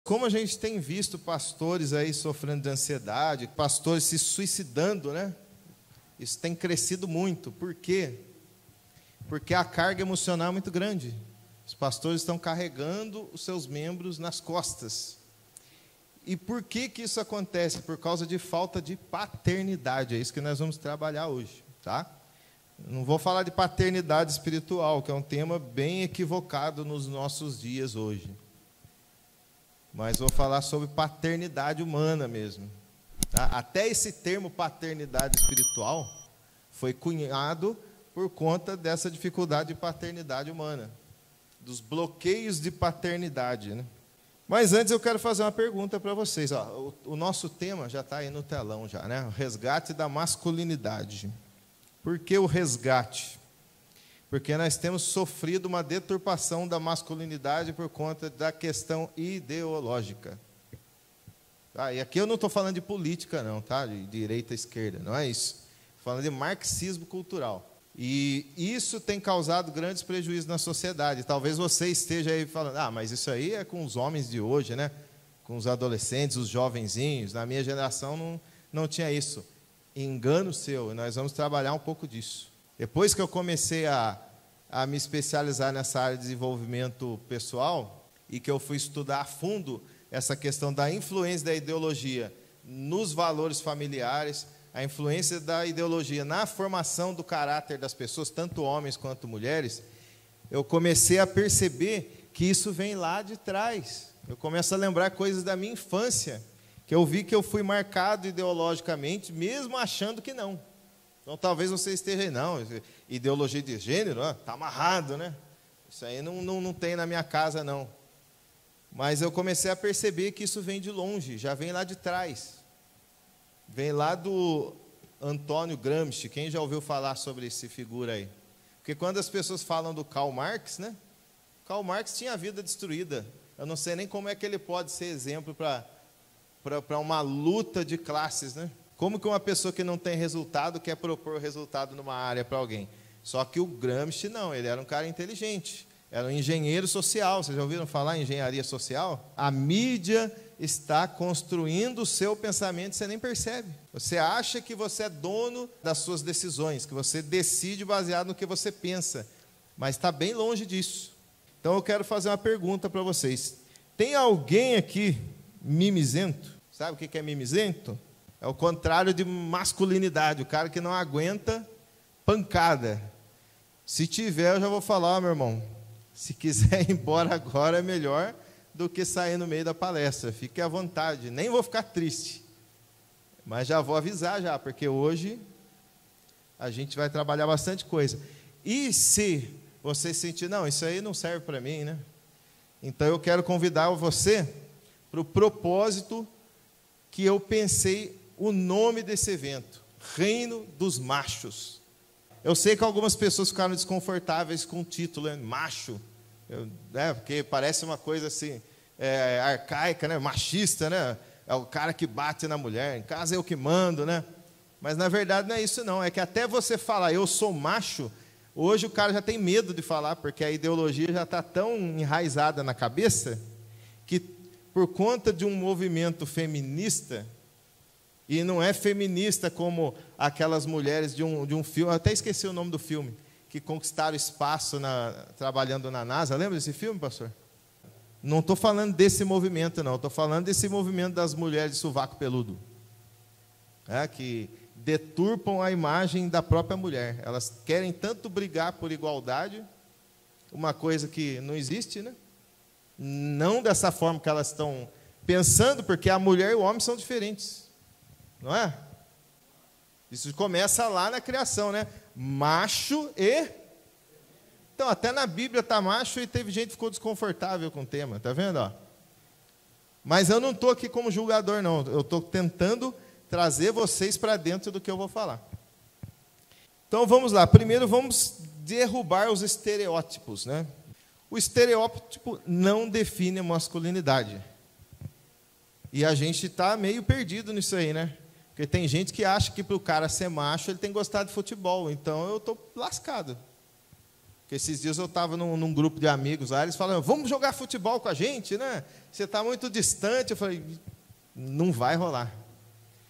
Como a gente tem visto pastores aí sofrendo de ansiedade, pastores se suicidando, né? Isso tem crescido muito. Por quê? Porque a carga emocional é muito grande. Os pastores estão carregando os seus membros nas costas. E por que que isso acontece? Por causa de falta de paternidade. É isso que nós vamos trabalhar hoje, tá? Não vou falar de paternidade espiritual, que é um tema bem equivocado nos nossos dias hoje. Mas vou falar sobre paternidade humana mesmo. Tá? Até esse termo paternidade espiritual foi cunhado por conta dessa dificuldade de paternidade humana, dos bloqueios de paternidade, né? Mas antes eu quero fazer uma pergunta para vocês. Ó, o nosso tema já está aí no telão, já, né? O resgate da masculinidade. Por que o resgate? Porque nós temos sofrido uma deturpação da masculinidade por conta da questão ideológica. Tá? E aqui eu não estou falando de política, não, tá? De direita e esquerda, não é isso. Estou falando de marxismo cultural. E isso tem causado grandes prejuízos na sociedade. Talvez você esteja aí falando, mas isso aí é com os homens de hoje, né? Com os adolescentes, os jovenzinhos. Na minha geração não tinha isso. Engano seu, e nós vamos trabalhar um pouco disso. Depois que eu comecei a me especializar nessa área de desenvolvimento pessoal e que eu fui estudar a fundo essa questão da influência da ideologia nos valores familiares, a influência da ideologia na formação do caráter das pessoas, tanto homens quanto mulheres, eu comecei a perceber que isso vem lá de trás. Eu começo a lembrar coisas da minha infância, que eu vi que eu fui marcado ideologicamente, mesmo achando que não. Então, talvez você esteja aí, não, ideologia de gênero, está amarrado, né? Isso aí não tem na minha casa, não. Mas eu comecei a perceber que isso vem de longe, já vem lá de trás. Vem lá do Antônio Gramsci. Quem já ouviu falar sobre essa figura aí? Porque quando as pessoas falam do Karl Marx, né? Karl Marx tinha a vida destruída. Eu não sei nem como é que ele pode ser exemplo para uma luta de classes, né? Como que uma pessoa que não tem resultado quer propor resultado numa área para alguém? Só que o Gramsci não, ele era um cara inteligente, era um engenheiro social. Vocês já ouviram falar em engenharia social? A mídia está construindo o seu pensamento e você nem percebe. Você acha que você é dono das suas decisões, que você decide baseado no que você pensa, mas está bem longe disso. Então eu quero fazer uma pergunta para vocês. Tem alguém aqui mimizento? Sabe o que é mimizento? É o contrário de masculinidade, o cara que não aguenta pancada. Se tiver, eu já vou falar, meu irmão, se quiser ir embora agora é melhor do que sair no meio da palestra. Fique à vontade, nem vou ficar triste. Mas já vou avisar já, porque hoje a gente vai trabalhar bastante coisa. E se você sentir, não, isso aí não serve para mim, né? Então eu quero convidar você para o propósito que eu pensei o nome desse evento, Reino dos Machos. Eu sei que algumas pessoas ficaram desconfortáveis com o título, né? Macho, porque parece uma coisa assim, arcaica, né? Machista, né? É o cara que bate na mulher, em casa é eu que mando, né? Mas na verdade não é isso não, é que até você falar eu sou macho, hoje o cara já tem medo de falar, porque a ideologia já está tão enraizada na cabeça, que por conta de um movimento feminista, e não é feminista como aquelas mulheres de um filme, eu até esqueci o nome do filme, que conquistaram espaço trabalhando na NASA. Lembra desse filme, pastor? Não estou falando desse movimento, não. Estou falando desse movimento das mulheres de sovaco peludo, que deturpam a imagem da própria mulher. Elas querem tanto brigar por igualdade, uma coisa que não existe, né? Não dessa forma que elas estão pensando, porque a mulher e o homem são diferentes. Não é? Isso começa lá na criação, né? Macho e... Então, até na Bíblia está macho e teve gente que ficou desconfortável com o tema, tá vendo? Ó? Mas eu não estou aqui como julgador, não. Eu estou tentando trazer vocês para dentro do que eu vou falar. Então, vamos lá. Primeiro, vamos derrubar os estereótipos, né? O estereótipo não define a masculinidade. E a gente está meio perdido nisso aí, né? Porque tem gente que acha que para o cara ser macho, ele tem que gostar de futebol. Então, eu estou lascado. Porque esses dias eu estava num grupo de amigos lá, eles falaram, vamos jogar futebol com a gente, né? Você está muito distante. Eu falei, não vai rolar.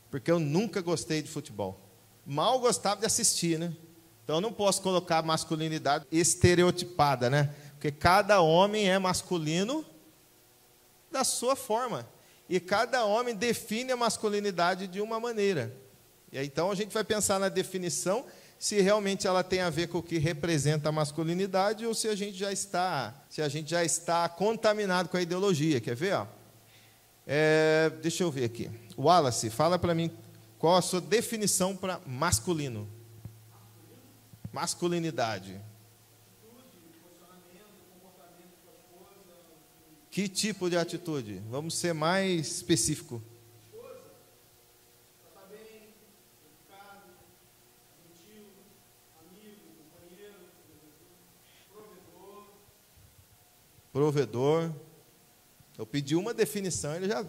Porque eu nunca gostei de futebol. Mal gostava de assistir, né? Então eu não posso colocar masculinidade estereotipada, né? Porque cada homem é masculino da sua forma. E cada homem define a masculinidade de uma maneira. E aí, então a gente vai pensar na definição, se realmente ela tem a ver com o que representa a masculinidade ou se a gente já está contaminado com a ideologia. Quer ver? Ó? Deixa eu ver aqui. Wallace, fala para mim qual a sua definição para masculino. Masculinidade. Que tipo de atitude? Vamos ser mais específico. Provedor. Eu pedi uma definição, ele já...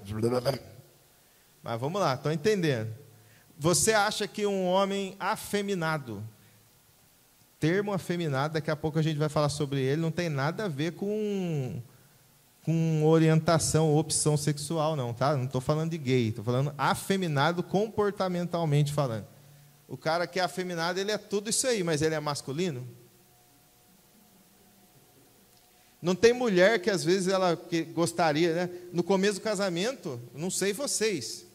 Mas vamos lá, estou entendendo. Você acha que um homem afeminado, termo afeminado, daqui a pouco a gente vai falar sobre ele, não tem nada a ver com orientação, opção sexual, não, tá? Não estou falando de gay, estou falando afeminado comportamentalmente falando. O cara que é afeminado, ele é tudo isso aí, mas ele é masculino? Não tem mulher que às vezes ela gostaria, né? No começo do casamento, não sei vocês,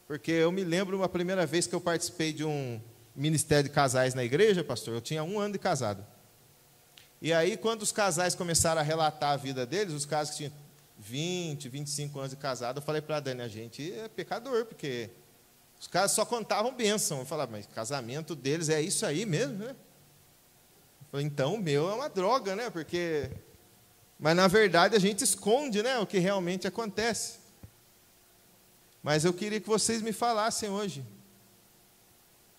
porque eu me lembro a primeira vez que eu participei de um ministério de casais na igreja, pastor, eu tinha 1 ano de casado. E aí, quando os casais começaram a relatar a vida deles, os casos que tinham 20, 25 anos de casado, eu falei para a Dani, a gente é pecador, porque os caras só contavam bênção. Eu falava, mas casamento deles é isso aí mesmo, né? Eu falei, então o meu é uma droga, né? Porque... Mas, na verdade, a gente esconde, né, o que realmente acontece. Mas eu queria que vocês me falassem hoje.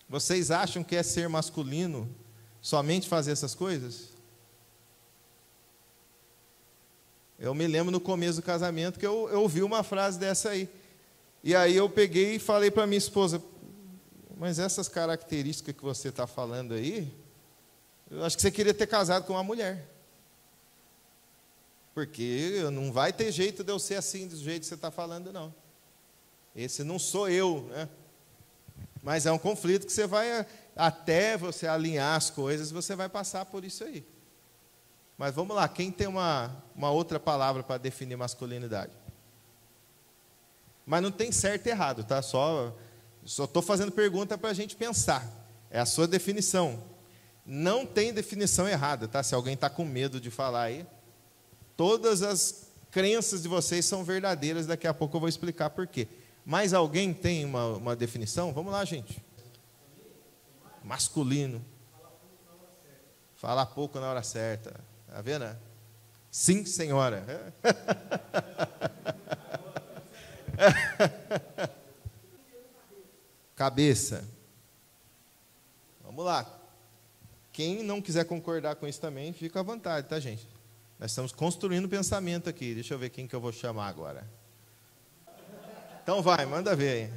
Vocês acham que é ser masculino somente fazer essas coisas? Eu me lembro no começo do casamento que eu ouvi uma frase dessa aí. E aí eu peguei e falei para minha esposa, mas essas características que você está falando aí, eu acho que você queria ter casado com uma mulher. Porque não vai ter jeito de eu ser assim, do jeito que você está falando, não. Esse não sou eu, né? Mas é um conflito que você vai, até você alinhar as coisas, você vai passar por isso aí. Mas vamos lá, quem tem uma outra palavra para definir masculinidade? Mas não tem certo e errado, tá? Só estou fazendo pergunta para a gente pensar. É a sua definição. Não tem definição errada, tá? Se alguém está com medo de falar aí, todas as crenças de vocês são verdadeiras, daqui a pouco eu vou explicar por quê. Mas alguém tem uma definição? Vamos lá, gente. Masculino. Fala pouco na hora certa. Está vendo? Sim, senhora. Cabeça. Vamos lá. Quem não quiser concordar com isso também, fica à vontade, tá, gente? Nós estamos construindo pensamento aqui. Deixa eu ver quem que eu vou chamar agora. Então vai, manda ver aí.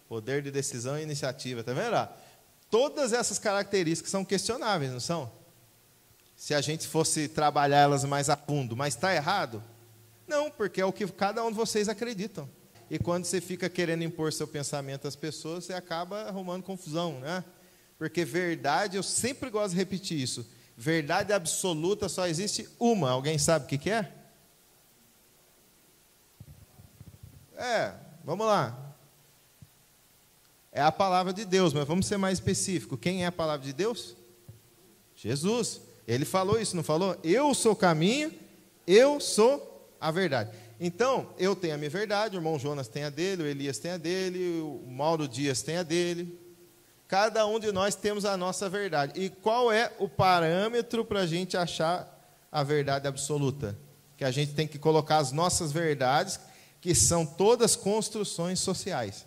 Poder de decisão e iniciativa, tá vendo? Todas essas características são questionáveis, não são? Se a gente fosse trabalhar elas mais a fundo, mas está errado? Não, porque é o que cada um de vocês acreditam. E quando você fica querendo impor seu pensamento às pessoas, você acaba arrumando confusão, né? Porque verdade, eu sempre gosto de repetir isso, verdade absoluta só existe uma. Alguém sabe o que é? Vamos lá. É a palavra de Deus, mas vamos ser mais específico. Quem é a palavra de Deus? Jesus. Ele falou isso, não falou? Eu sou o caminho, eu sou a verdade. Então, eu tenho a minha verdade, o irmão Jonas tem a dele, o Elias tem a dele, o Mauro Dias tem a dele. Cada um de nós temos a nossa verdade. E qual é o parâmetro para a gente achar a verdade absoluta? Que a gente tem que colocar as nossas verdades, que são todas construções sociais.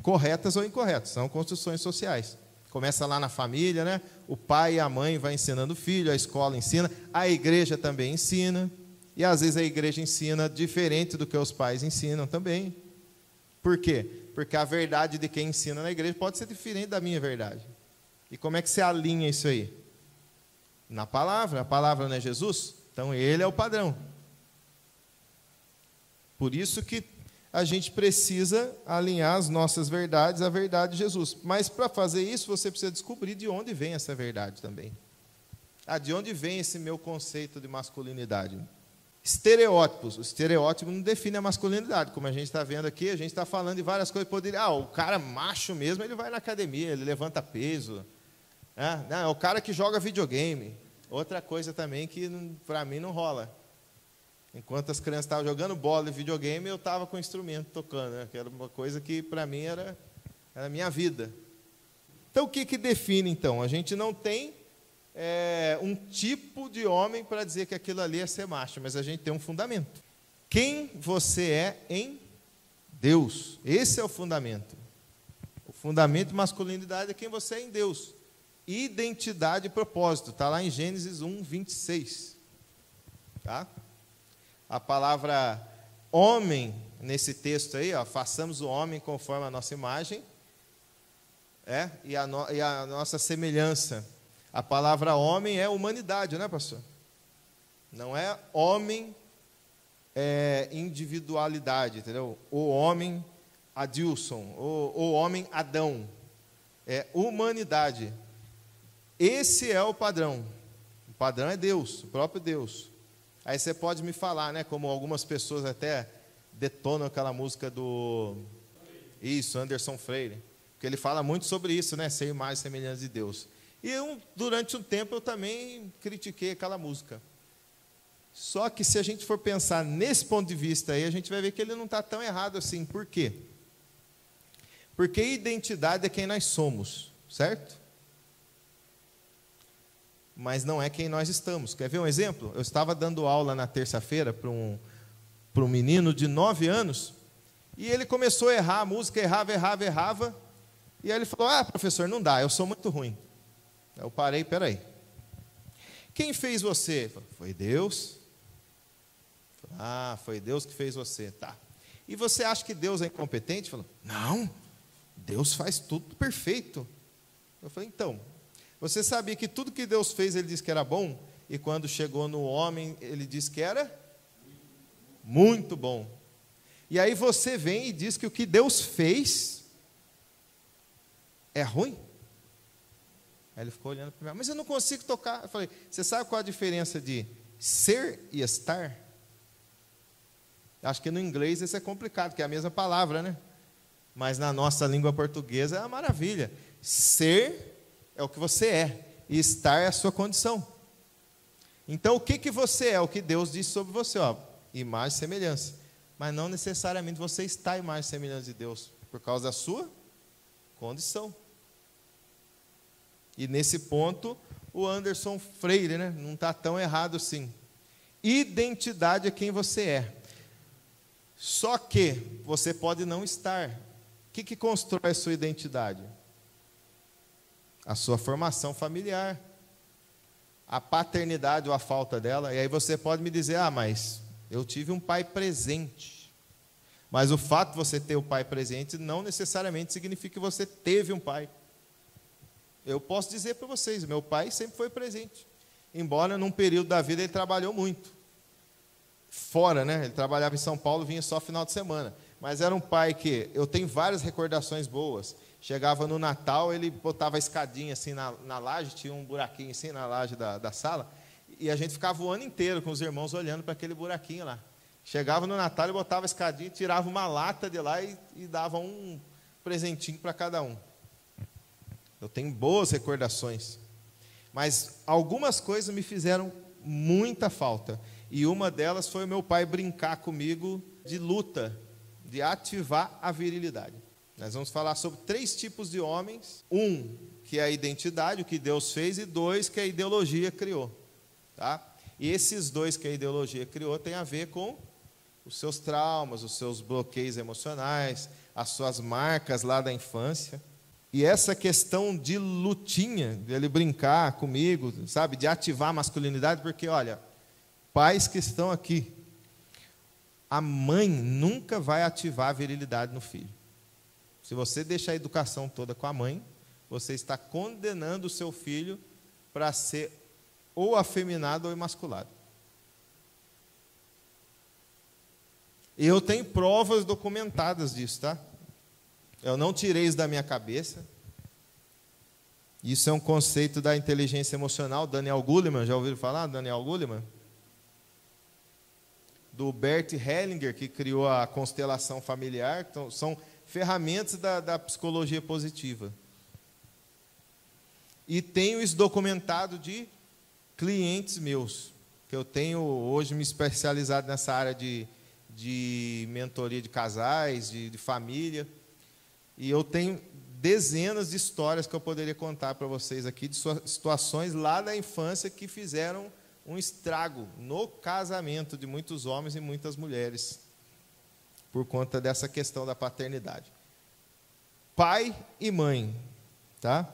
Corretas ou incorretas, são construções sociais. Começa lá na família, né? O pai e a mãe vão ensinando o filho, a escola ensina, a igreja também ensina. E às vezes a igreja ensina diferente do que os pais ensinam também. Por quê? Porque a verdade de quem ensina na igreja pode ser diferente da minha verdade. E como é que você alinha isso aí? Na palavra. A palavra não é Jesus? Então ele é o padrão. Por isso que a gente precisa alinhar as nossas verdades à verdade de Jesus. Mas para fazer isso, você precisa descobrir de onde vem essa verdade também. De onde vem esse meu conceito de masculinidade? Estereótipos. O estereótipo não define a masculinidade. Como a gente está vendo aqui, a gente está falando de várias coisas. O cara macho mesmo, ele vai na academia, ele levanta peso. É o cara que joga videogame. Outra coisa também que para mim não rola. Enquanto as crianças estavam jogando bola e videogame, eu estava com o instrumento tocando, né? Que era uma coisa que para mim era a minha vida. Então o que define então? A gente não tem um tipo de homem para dizer que aquilo ali é ser macho, mas a gente tem um fundamento. Quem você é em Deus. Esse é o fundamento. O fundamento de masculinidade é quem você é em Deus. Identidade e propósito. Está lá em Gênesis 1, 26. Tá? A palavra homem, nesse texto aí, façamos o homem conforme a nossa imagem, e a nossa semelhança. A palavra homem é humanidade, não é, pastor? Não é homem, individualidade, entendeu? O homem Adilson, o homem Adão. É humanidade. Esse é o padrão. O padrão é Deus, o próprio Deus. Aí você pode me falar, né? Como algumas pessoas até detonam aquela música do Anderson Freire, porque ele fala muito sobre isso, né? Ser imagem e semelhança de Deus. E durante um tempo eu também critiquei aquela música. Só que se a gente for pensar nesse ponto de vista aí, a gente vai ver que ele não está tão errado assim. Por quê? Porque identidade é quem nós somos, certo? Mas não é quem nós estamos. Quer ver um exemplo? Eu estava dando aula na terça-feira para um menino de 9 anos, e ele começou a errar a música, errava, e aí ele falou, professor, não dá, eu sou muito ruim. Eu parei, peraí. Quem fez você? Foi Deus. Foi Deus que fez você, tá. E você acha que Deus é incompetente? Falou, não, Deus faz tudo perfeito. Eu falei, então, você sabia que tudo que Deus fez, ele disse que era bom? E quando chegou no homem, ele disse que era muito bom. E aí você vem e diz que o que Deus fez é ruim? Aí ele ficou olhando para mim, mas eu não consigo tocar. Eu falei, você sabe qual a diferença de ser e estar? Acho que no inglês isso é complicado, que é a mesma palavra, né? Mas na nossa língua portuguesa é uma maravilha. Ser é o que você é, e estar é a sua condição. Então, o que você é? O que Deus disse sobre você, imagem e semelhança. Mas não necessariamente você está imagem e semelhança de Deus, por causa da sua condição. E nesse ponto, o Anderson Freire, né, não está tão errado assim. Identidade é quem você é. Só que você pode não estar. O que constrói a sua identidade? A sua formação familiar, a paternidade ou a falta dela. E aí você pode me dizer, mas eu tive um pai presente. Mas o fato de você ter o pai presente não necessariamente significa que você teve um pai. Eu posso dizer para vocês, meu pai sempre foi presente. Embora num período da vida ele trabalhou muito. Fora, né? Ele trabalhava em São Paulo, vinha só final de semana. Mas era um pai que eu tenho várias recordações boas. Chegava no Natal, ele botava a escadinha assim na laje, tinha um buraquinho assim na laje da sala, e a gente ficava o ano inteiro com os irmãos olhando para aquele buraquinho lá. Chegava no Natal, ele botava a escadinha, tirava uma lata de lá e dava um presentinho para cada um. Eu tenho boas recordações. Mas algumas coisas me fizeram muita falta. E uma delas foi o meu pai brincar comigo de luta, de ativar a virilidade. Nós vamos falar sobre 3 tipos de homens. 1, que é a identidade, o que Deus fez, e 2, que a ideologia criou. Tá? E esses 2 que a ideologia criou tem a ver com os seus traumas, os seus bloqueios emocionais, as suas marcas lá da infância. E essa questão de lutinha, de ele brincar comigo, sabe, de ativar a masculinidade, porque, olha, pais que estão aqui, a mãe nunca vai ativar a virilidade no filho. Se você deixa a educação toda com a mãe, você está condenando o seu filho para ser ou afeminado ou emasculado. E eu tenho provas documentadas disso, tá? Eu não tirei isso da minha cabeça. Isso é um conceito da inteligência emocional, Daniel Goleman, já ouviram falar, Daniel Goleman? Do Bert Hellinger, que criou a constelação familiar. Então, são ferramentas da psicologia positiva. E tenho isso documentado de clientes meus, que eu tenho hoje me especializado nessa área de mentoria de casais, de família. E eu tenho dezenas de histórias que eu poderia contar para vocês aqui, de situações lá da infância que fizeram um estrago no casamento de muitos homens e muitas mulheres, por conta dessa questão da paternidade. Pai e mãe, tá?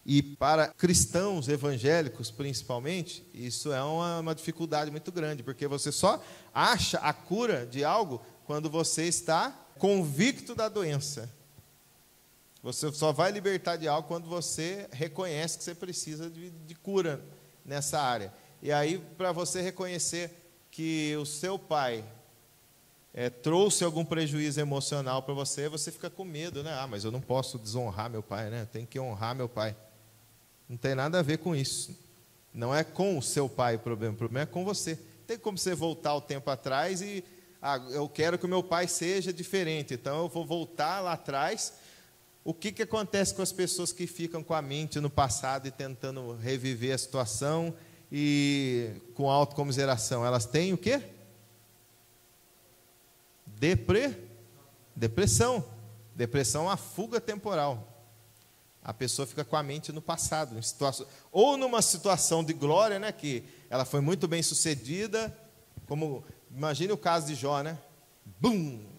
E para cristãos evangélicos, principalmente, isso é uma dificuldade muito grande, porque você só acha a cura de algo quando você está convicto da doença. Você só vai libertar de algo quando você reconhece que você precisa de cura nessa área. E aí, para você reconhecer que o seu pai trouxe algum prejuízo emocional para você, você fica com medo, né? Ah, mas eu não posso desonrar meu pai, né? Tem que honrar meu pai. Não tem nada a ver com isso. Não é com o seu pai o problema é com você. Tem como você voltar o tempo atrás e eu quero que o meu pai seja diferente, então eu vou voltar lá atrás. O que acontece com as pessoas que ficam com a mente no passado e tentando reviver a situação e com autocomiseração? Elas têm o quê? Depressão. Depressão é uma fuga temporal. A pessoa fica com a mente no passado, ou numa situação de glória, né, que ela foi muito bem sucedida, como imagine o caso de Jó, né? Bum!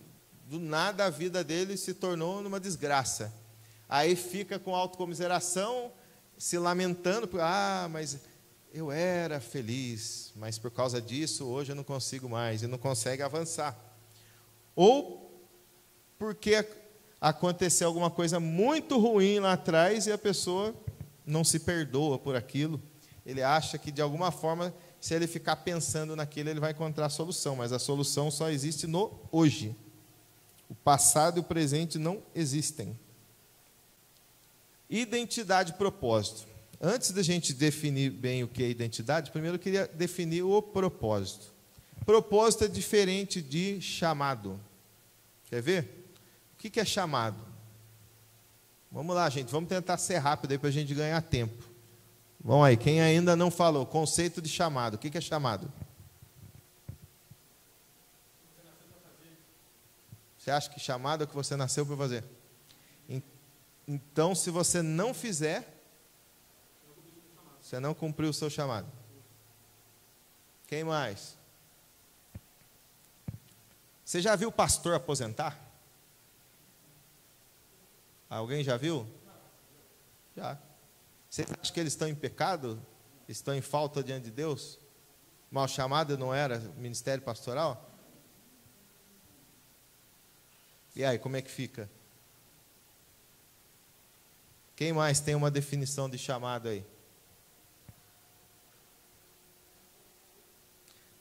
Do nada a vida dele se tornou numa desgraça. Aí fica com autocomiseração, se lamentando, mas eu era feliz, mas por causa disso hoje eu não consigo mais, e não consegue avançar. Ou porque aconteceu alguma coisa muito ruim lá atrás e a pessoa não se perdoa por aquilo. Ele acha que de alguma forma, se ele ficar pensando naquilo, ele vai encontrar a solução, mas a solução só existe no hoje. O passado e o presente não existem. Identidade e propósito. Antes da gente definir bem o que é identidade, primeiro eu queria definir o propósito. Propósito é diferente de chamado. Quer ver? O que é chamado? Vamos lá, gente, vamos tentar ser rápido aí para a gente ganhar tempo. Vamos aí, quem ainda não falou, conceito de chamado. O que é chamado? Você acha que chamado é o que você nasceu para fazer? Então, se você não fizer, você não cumpriu o seu chamado. Quem mais? Você já viu o pastor aposentar? Alguém já viu? Já. Você acha que eles estão em pecado? Estão em falta diante de Deus? Mal chamado não era ministério pastoral? E aí, como é que fica? Quem mais tem uma definição de chamado aí?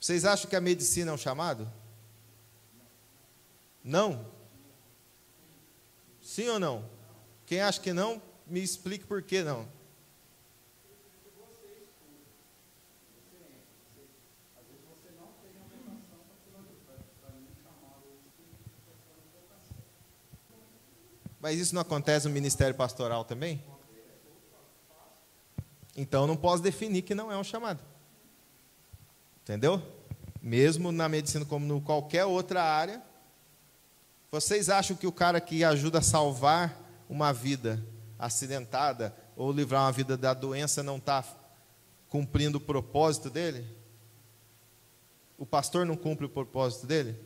Vocês acham que a medicina é um chamado? Não? Sim ou não? Quem acha que não, me explique por que não. Mas isso não acontece no ministério pastoral também? Então não posso definir que não é um chamado. Entendeu? Mesmo na medicina como em qualquer outra área. Vocês acham que o cara que ajuda a salvar uma vida acidentada ou livrar uma vida da doença não está cumprindo o propósito dele? O pastor não cumpre o propósito dele?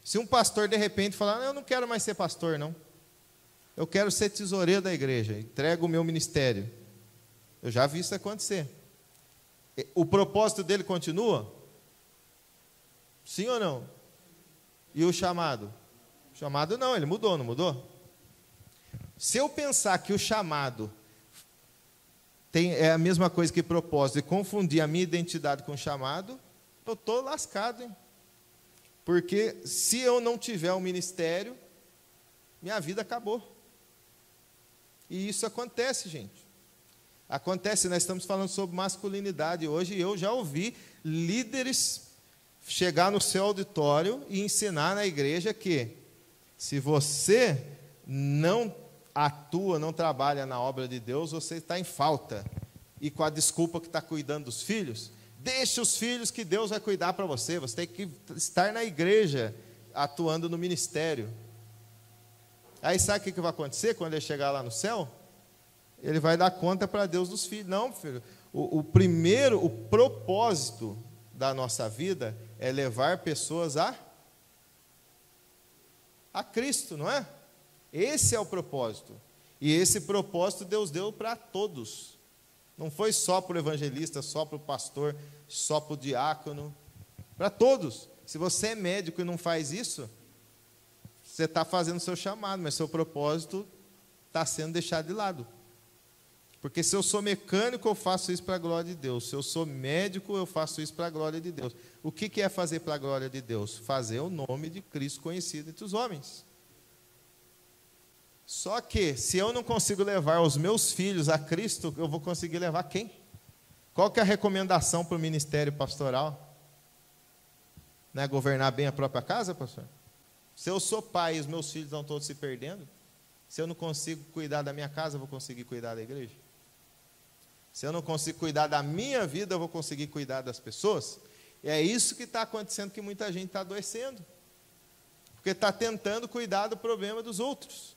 Se um pastor de repente falar, eu não quero mais ser pastor, não. Eu quero ser tesoureiro da igreja, entrego o meu ministério. Eu já vi isso acontecer. O propósito dele continua? Sim ou não? E o chamado? O chamado não, ele mudou, não mudou? Se eu pensar que o chamado é a mesma coisa que propósito e confundir a minha identidade com o chamado, eu estou lascado, hein? Porque se eu não tiver um ministério, minha vida acabou. E isso acontece, gente. Acontece, nós estamos falando sobre masculinidade hoje, e eu já ouvi líderes chegar no seu auditório e ensinar na igreja que se você não atua, não trabalha na obra de Deus, você está em falta. E com a desculpa que está cuidando dos filhos, deixa os filhos que Deus vai cuidar para você. Você tem que estar na igreja, atuando no ministério. Aí sabe o que vai acontecer quando ele chegar lá no céu? Ele vai dar conta para Deus dos filhos. Não, filho. O propósito da nossa vida é levar pessoas a Cristo, não é? Esse é o propósito. E esse propósito Deus deu para todos. Não foi só para o evangelista, só para o pastor, só para o diácono. Para todos. Se você é médico e não faz isso, você está fazendo o seu chamado, mas seu propósito está sendo deixado de lado. Porque se eu sou mecânico, eu faço isso para a glória de Deus. Se eu sou médico, eu faço isso para a glória de Deus. O que é fazer para a glória de Deus? Fazer o nome de Cristo conhecido entre os homens. Só que, se eu não consigo levar os meus filhos a Cristo, eu vou conseguir levar quem? Qual que é a recomendação para o ministério pastoral? Não é governar bem a própria casa, pastor? Se eu sou pai e os meus filhos estão todos se perdendo, se eu não consigo cuidar da minha casa, eu vou conseguir cuidar da igreja? Se eu não consigo cuidar da minha vida, eu vou conseguir cuidar das pessoas? E é isso que está acontecendo, que muita gente está adoecendo. Porque está tentando cuidar do problema dos outros.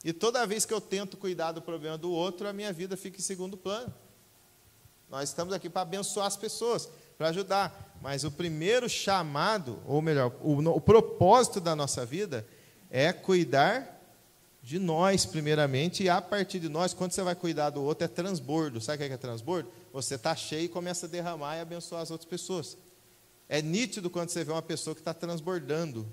E toda vez que eu tento cuidar do problema do outro, a minha vida fica em segundo plano. Nós estamos aqui para abençoar as pessoas, para ajudar. Mas o primeiro chamado, ou melhor, o propósito da nossa vida é cuidar de nós, primeiramente, e a partir de nós, quando você vai cuidar do outro, é transbordo. Sabe o que é transbordo? Você está cheio e começa a derramar e abençoar as outras pessoas. É nítido quando você vê uma pessoa que está transbordando.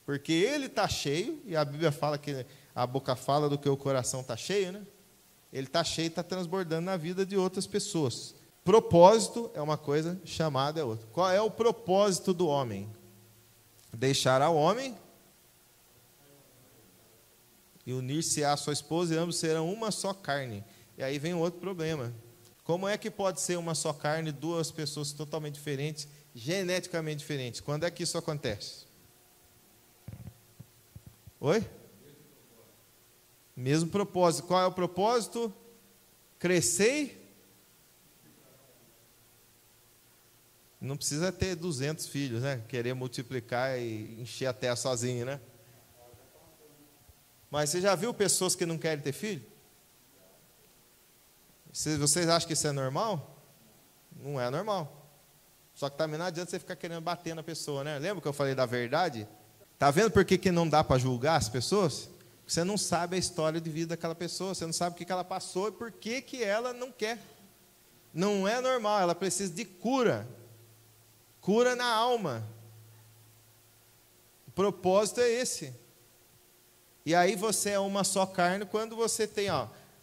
Porque ele está cheio, e a Bíblia fala que a boca fala do que o coração está cheio, né? Ele está cheio e está transbordando na vida de outras pessoas. Propósito é uma coisa, chamada é outra. Qual é o propósito do homem? Deixar ao homem e unir-se à sua esposa, e ambos serão uma só carne. E aí vem outro problema. Como é que pode ser uma só carne, duas pessoas totalmente diferentes, geneticamente diferentes? Quando é que isso acontece? Oi? Mesmo propósito. Qual é o propósito? Crescer. Não precisa ter 200 filhos, né? Querer multiplicar e encher a terra sozinho, né? Mas você já viu pessoas que não querem ter filho? Vocês acham que isso é normal? Não é normal. Só que também não adianta você ficar querendo bater na pessoa, né? Lembra que eu falei da verdade? Tá vendo por que não dá para julgar as pessoas? Você não sabe a história de vida daquela pessoa, você não sabe o que ela passou e por que ela não quer. Não é normal, ela precisa de cura. Cura na alma. O propósito é esse. E aí você é uma só carne quando você tem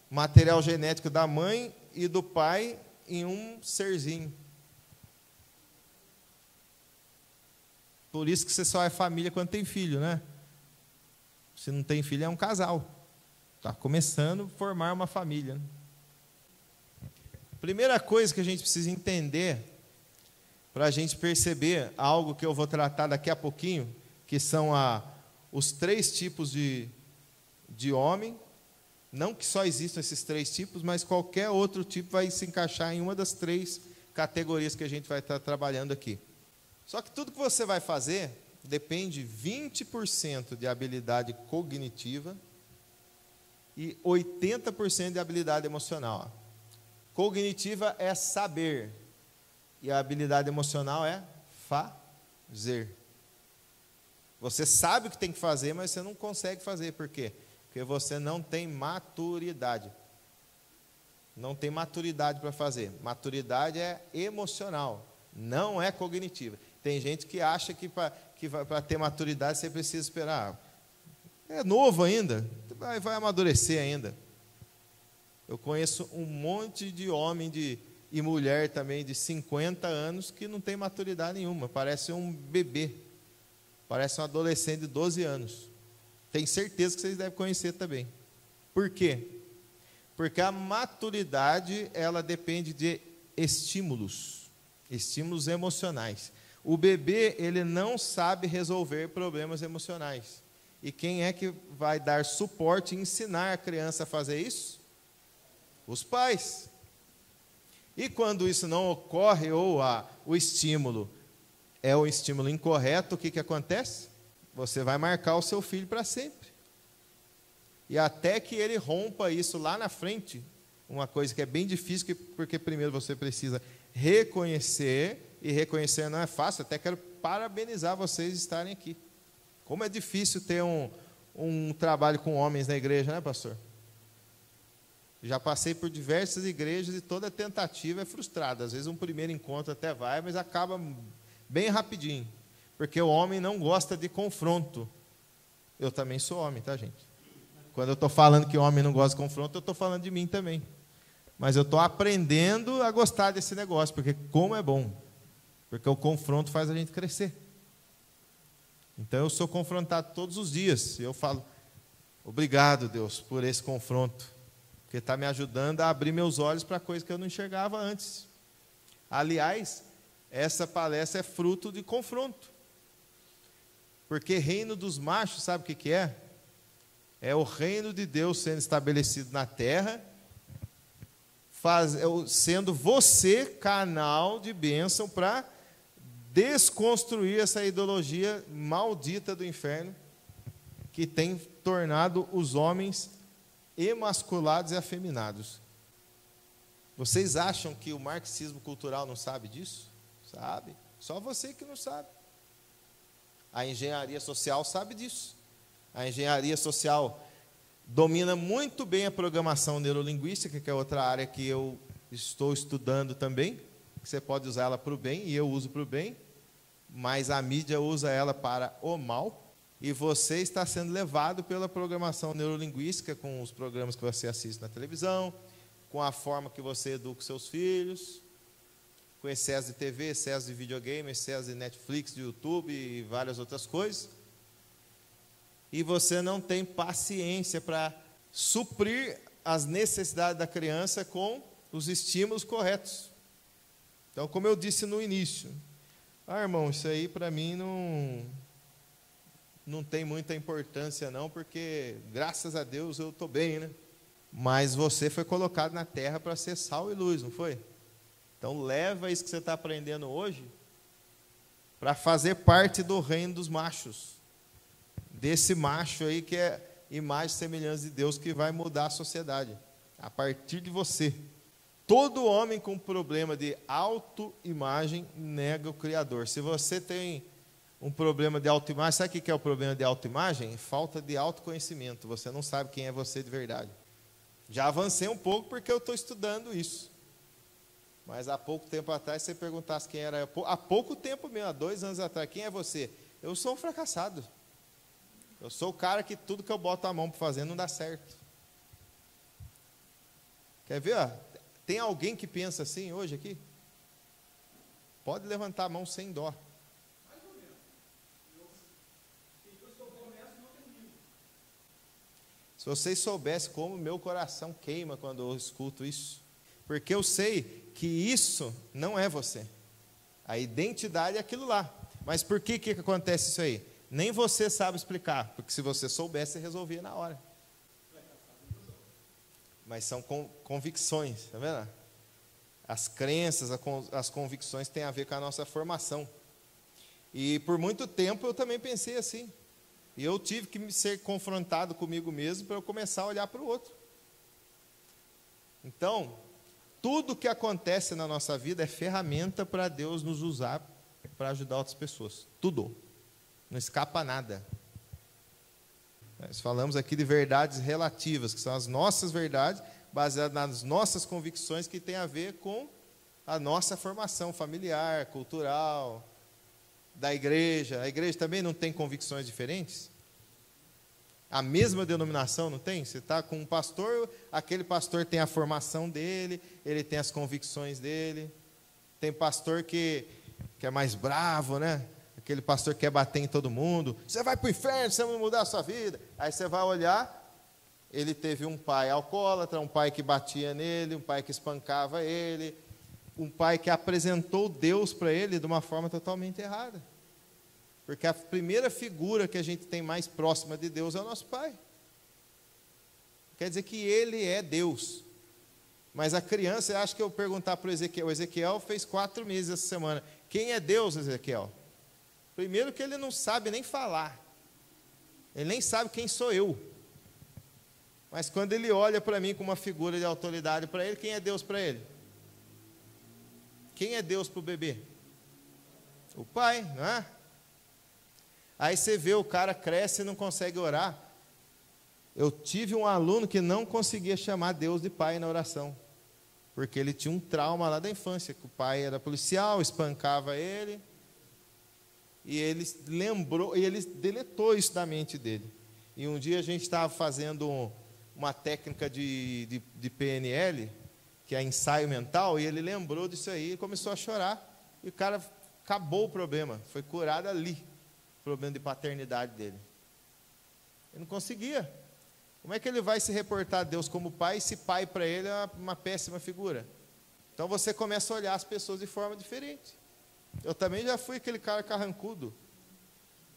material genético da mãe e do pai em um serzinho. Por isso que você só é família quando tem filho, né? Se não tem filho, é um casal. Está começando a formar uma família. Primeira coisa que a gente precisa entender, para a gente perceber algo que eu vou tratar daqui a pouquinho, que são os 3 tipos de homem. Não que só existam esses 3 tipos, mas qualquer outro tipo vai se encaixar em uma das 3 categorias que a gente vai estar trabalhando aqui. Só que tudo que você vai fazer depende 20% de habilidade cognitiva e 80% de habilidade emocional. Cognitiva é saber e a habilidade emocional é fazer. Você sabe o que tem que fazer, mas você não consegue fazer. Por quê? Porque você não tem maturidade. Não tem maturidade para fazer. Maturidade é emocional, não é cognitiva. Tem gente que acha que para ter maturidade você precisa esperar. é novo ainda, vai amadurecer ainda. Eu conheço um monte de homem e mulher também de 50 anos que não tem maturidade nenhuma, parece um bebê, parece um adolescente de 12 anos. Tenho certeza que vocês devem conhecer também. Por quê? Porque a maturidade, ela depende de estímulos emocionais. O bebê, ele não sabe resolver problemas emocionais. E quem é que vai dar suporte e ensinar a criança a fazer isso? Os pais. E quando isso não ocorre, ou o estímulo é o estímulo incorreto, o que acontece? Você vai marcar o seu filho para sempre. E até que ele rompa isso lá na frente, uma coisa que é bem difícil, porque primeiro você precisa reconhecer, e reconhecer não é fácil, até quero parabenizar vocês de estarem aqui. Como é difícil ter um trabalho com homens na igreja, né, pastor? Já passei por diversas igrejas e toda tentativa é frustrada. Às vezes um primeiro encontro até vai, mas acaba bem rapidinho. Porque o homem não gosta de confronto. Eu também sou homem, tá, gente? Quando eu estou falando que o homem não gosta de confronto, eu estou falando de mim também. Mas eu estou aprendendo a gostar desse negócio, porque como é bom. Porque o confronto faz a gente crescer. Então eu sou confrontado todos os dias. E eu falo, obrigado, Deus, por esse confronto. Porque está me ajudando a abrir meus olhos para coisas que eu não enxergava antes. Aliás, essa palestra é fruto de confronto. Porque reino dos machos, sabe o que é? É o reino de Deus sendo estabelecido na terra, sendo você canal de bênção para desconstruir essa ideologia maldita do inferno, que tem tornado os homens emasculados e afeminados. Vocês acham que o marxismo cultural não sabe disso? Sabe. Só você que não sabe. A engenharia social sabe disso. A engenharia social domina muito bem a programação neurolinguística, que é outra área que eu estou estudando também, que você pode usar ela para o bem, e eu uso para o bem, mas a mídia usa ela para o mal, e você está sendo levado pela programação neurolinguística, com os programas que você assiste na televisão, com a forma que você educa os seus filhos, com excesso de TV, excesso de videogame, excesso de Netflix, de YouTube e várias outras coisas. E você não tem paciência para suprir as necessidades da criança com os estímulos corretos. Então, como eu disse no início, irmão, isso aí para mim não tem muita importância não, porque graças a Deus eu estou bem, né? Mas você foi colocado na terra para ser sal e luz, não foi? Então leva isso que você está aprendendo hoje para fazer parte do reino dos machos. Desse macho aí que é imagem e semelhança de Deus, que vai mudar a sociedade, a partir de você. Todo homem com problema de autoimagem nega o Criador. Se você tem um problema de autoimagem, sabe o que é o problema de autoimagem? Falta de autoconhecimento, você não sabe quem é você de verdade. Já avancei um pouco porque eu estou estudando isso. Mas há pouco tempo atrás, se você perguntasse quem era, há pouco tempo mesmo, há 2 anos atrás, quem é você? Eu sou um fracassado. Eu sou o cara que tudo que eu boto a mão para fazer não dá certo. Quer ver? Ó? Tem alguém que pensa assim hoje aqui? Pode levantar a mão sem dó. Mais ou menos. Se vocês soubessem como meu coração queima quando eu escuto isso. Porque eu sei que isso não é você. A identidade é aquilo lá. Mas por que acontece isso aí? Nem você sabe explicar, porque se você soubesse, você resolvia na hora. Mas são convicções, tá vendo? As crenças, as convicções têm a ver com a nossa formação. E por muito tempo eu também pensei assim. E eu tive que ser confrontado comigo mesmo para eu começar a olhar para o outro. Então, tudo que acontece na nossa vida é ferramenta para Deus nos usar para ajudar outras pessoas. Tudo. Não escapa nada. Nós falamos aqui de verdades relativas, que são as nossas verdades, baseadas nas nossas convicções, que tem a ver com a nossa formação familiar, cultural, da igreja. A igreja também não tem convicções diferentes? A mesma denominação, não tem? Você está com um pastor, aquele pastor tem a formação dele, ele tem as convicções dele. Tem pastor que é mais bravo, né? Aquele pastor que quer bater em todo mundo. Você vai para o inferno, você vai mudar a sua vida. Aí você vai olhar, ele teve um pai alcoólatra, um pai que batia nele, um pai que espancava ele, um pai que apresentou Deus para ele de uma forma totalmente errada. Porque a primeira figura que a gente tem mais próxima de Deus é o nosso pai. Quer dizer que ele é Deus. Mas a criança, acho que eu perguntar para o Ezequiel fez 4 meses essa semana. Quem é Deus, Ezequiel? Primeiro que ele não sabe nem falar. Ele nem sabe quem sou eu. Mas quando ele olha para mim com uma figura de autoridade para ele, quem é Deus para ele? Quem é Deus para o bebê? O pai, não é? Aí você vê o cara cresce e não consegue orar. Eu tive um aluno que não conseguia chamar Deus de pai na oração, porque ele tinha um trauma lá da infância, que o pai era policial, espancava ele, e ele lembrou, e ele deletou isso da mente dele. E um dia a gente estava fazendo uma técnica de PNL, que é ensaio mental, e ele lembrou disso aí e começou a chorar, e o cara acabou o problema, foi curado ali. Problema de paternidade dele. Ele não conseguia. Como é que ele vai se reportar a Deus como pai, se pai para ele é uma péssima figura? Então você começa a olhar as pessoas de forma diferente. Eu também já fui aquele cara carrancudo,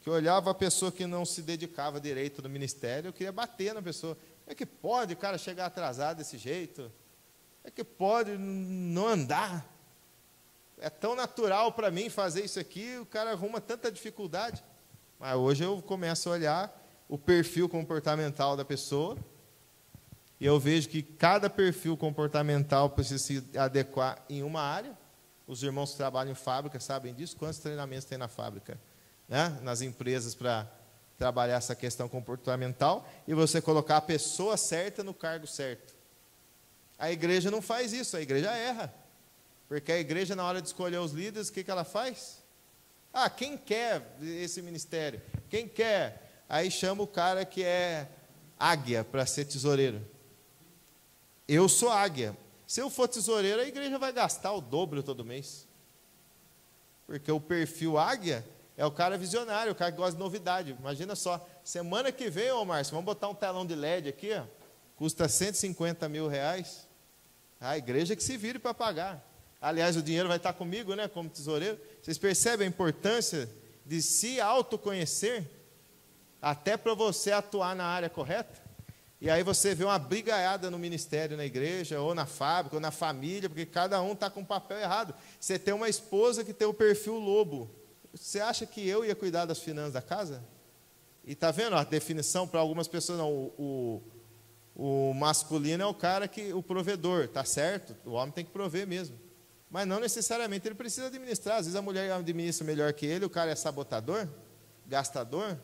que olhava a pessoa que não se dedicava direito no ministério, eu queria bater na pessoa. É que pode o cara chegar atrasado desse jeito? É que pode não andar? É tão natural para mim fazer isso aqui, o cara arruma tanta dificuldade. Mas hoje eu começo a olhar o perfil comportamental da pessoa, e eu vejo que cada perfil comportamental precisa se adequar em uma área. Os irmãos que trabalham em fábrica sabem disso. Quantos treinamentos tem na fábrica, né? Nas empresas, para trabalhar essa questão comportamental, e você colocar a pessoa certa no cargo certo. A igreja não faz isso, a igreja erra. Porque a igreja, na hora de escolher os líderes, o que ela faz? Ah, quem quer esse ministério? Quem quer? Aí chama o cara que é águia para ser tesoureiro. Eu sou águia. Se eu for tesoureiro, a igreja vai gastar o dobro todo mês. Porque o perfil águia é o cara visionário, o cara que gosta de novidade. Imagina só, semana que vem, ô Márcio, vamos botar um telão de LED aqui, ó, custa 150 mil reais. A igreja que se vire para pagar. Aliás, o dinheiro vai estar comigo, né, como tesoureiro. Vocês percebem a importância de se autoconhecer, até para você atuar na área correta? E aí você vê uma brigaiada no ministério, na igreja, ou na fábrica, ou na família, porque cada um está com o papel errado. Você tem uma esposa que tem o perfil lobo. Você acha que eu ia cuidar das finanças da casa? E está vendo a definição para algumas pessoas? Não, o masculino é o cara que, o provedor, está certo? O homem tem que prover mesmo. Mas não necessariamente ele precisa administrar. Às vezes a mulher administra melhor que ele, o cara é sabotador, gastador.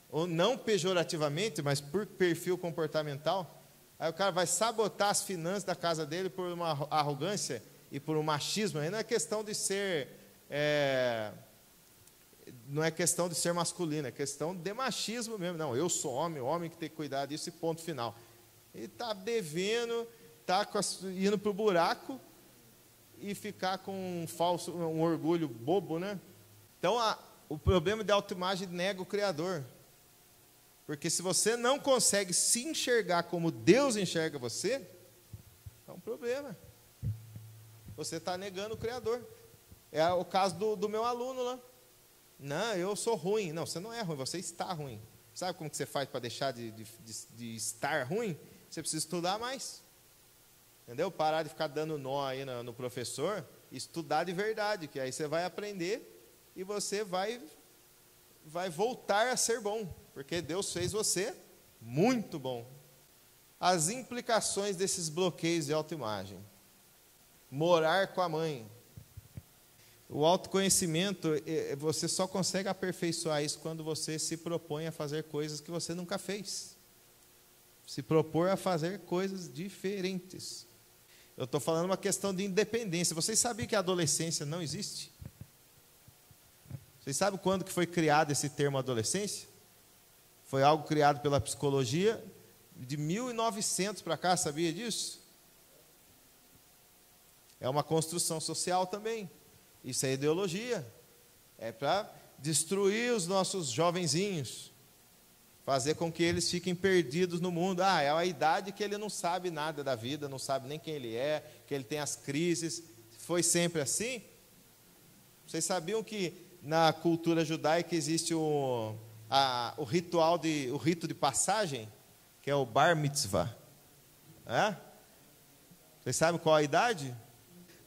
Ou não pejorativamente, mas por perfil comportamental. Aí o cara vai sabotar as finanças da casa dele por uma arrogância e por um machismo. Aí não é questão de ser... não é questão de ser masculino, é questão de machismo mesmo. Não, eu sou homem, o homem que tem que cuidar disso e ponto final. Ele está devendo... está indo para o buraco e ficar com um orgulho bobo, né? Então, o problema de autoimagem nega o Criador. Porque se você não consegue se enxergar como Deus enxerga você, é um problema. Você está negando o Criador. É o caso do meu aluno lá. Não, eu sou ruim. Não, você não é ruim, você está ruim. Sabe como que você faz para deixar de estar ruim? Você precisa estudar mais. Entendeu? Parar de ficar dando nó aí no professor, estudar de verdade, que aí você vai aprender e você vai voltar a ser bom, porque Deus fez você muito bom. As implicações desses bloqueios de autoimagem. Morar com a mãe. O autoconhecimento, você só consegue aperfeiçoar isso quando você se propõe a fazer coisas que você nunca fez. Se propor a fazer coisas diferentes. Eu estou falando uma questão de independência. Vocês sabiam que a adolescência não existe? Vocês sabem quando que foi criado esse termo adolescência? Foi algo criado pela psicologia de 1900 para cá, sabia disso? É uma construção social também. Isso é ideologia. É para destruir os nossos jovenzinhos, fazer com que eles fiquem perdidos no mundo. É a idade que ele não sabe nada da vida, não sabe nem quem ele é, que ele tem as crises. Foi sempre assim? Vocês sabiam que na cultura judaica existe o rito de passagem, que é o bar mitzvah? Vocês sabem qual a idade?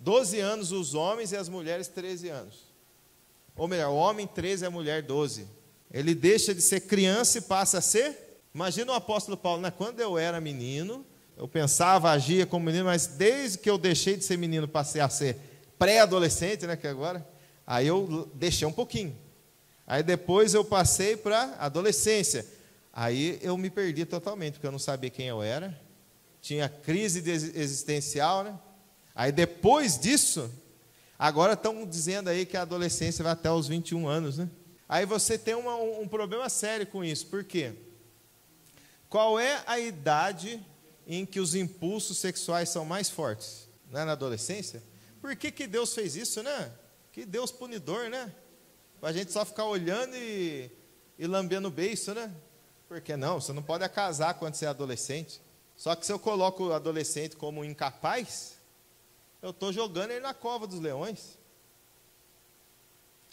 12 anos os homens e as mulheres 13 anos. Ou melhor, o homem 13 e a mulher 12. Ele deixa de ser criança e passa a ser... Imagina o apóstolo Paulo, né? Quando eu era menino, eu pensava, agia como menino, mas desde que eu deixei de ser menino, passei a ser pré-adolescente, né? Que agora, aí eu deixei um pouquinho. Aí depois eu passei para adolescência. Aí eu me perdi totalmente, porque eu não sabia quem eu era. Tinha crise existencial, né? Aí depois disso, agora estão dizendo aí que a adolescência vai até os 21 anos, né? Aí você tem um problema sério com isso. Por quê? Qual é a idade em que os impulsos sexuais são mais fortes? Não é na adolescência? Por que Deus fez isso, né? Que Deus punidor, né? Para a gente só ficar olhando e lambendo o beiço, né? Porque não, você não pode casar quando você é adolescente. Só que se eu coloco o adolescente como incapaz, eu estou jogando ele na cova dos leões.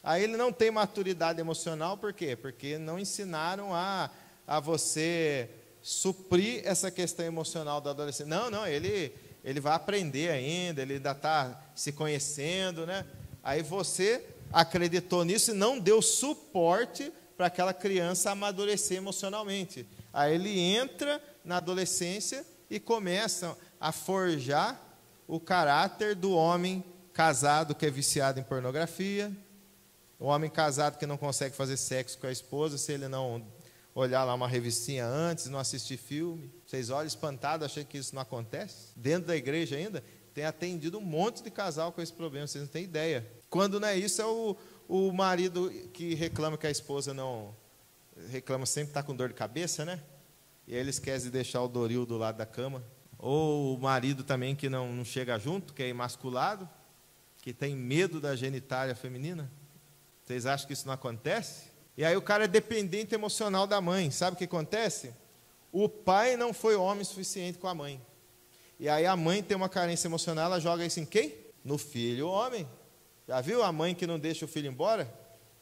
Aí ele não tem maturidade emocional, por quê? Porque não ensinaram a você suprir essa questão emocional do adolescente. Não, ele vai aprender ainda, ele ainda está se conhecendo, né? Aí você acreditou nisso e não deu suporte para aquela criança amadurecer emocionalmente. Aí ele entra na adolescência e começa a forjar o caráter do homem casado que é viciado em pornografia, o homem casado que não consegue fazer sexo com a esposa se ele não olhar lá uma revistinha antes, não assistir filme. Vocês olham espantados, achando que isso não acontece? Dentro da igreja ainda, tem atendido um monte de casal com esse problema, vocês não têm ideia. Quando não é isso, é o marido que reclama que a esposa não... Reclama sempre que está com dor de cabeça, né? E aí ele esquece de deixar o Doril do lado da cama. Ou o marido também que não chega junto, que é imasculado, que tem medo da genitália feminina. Vocês acham que isso não acontece? E aí o cara é dependente emocional da mãe. Sabe o que acontece? O pai não foi homem suficiente com a mãe. E aí a mãe tem uma carência emocional, ela joga isso em quem? No filho, o homem. Já viu a mãe que não deixa o filho embora?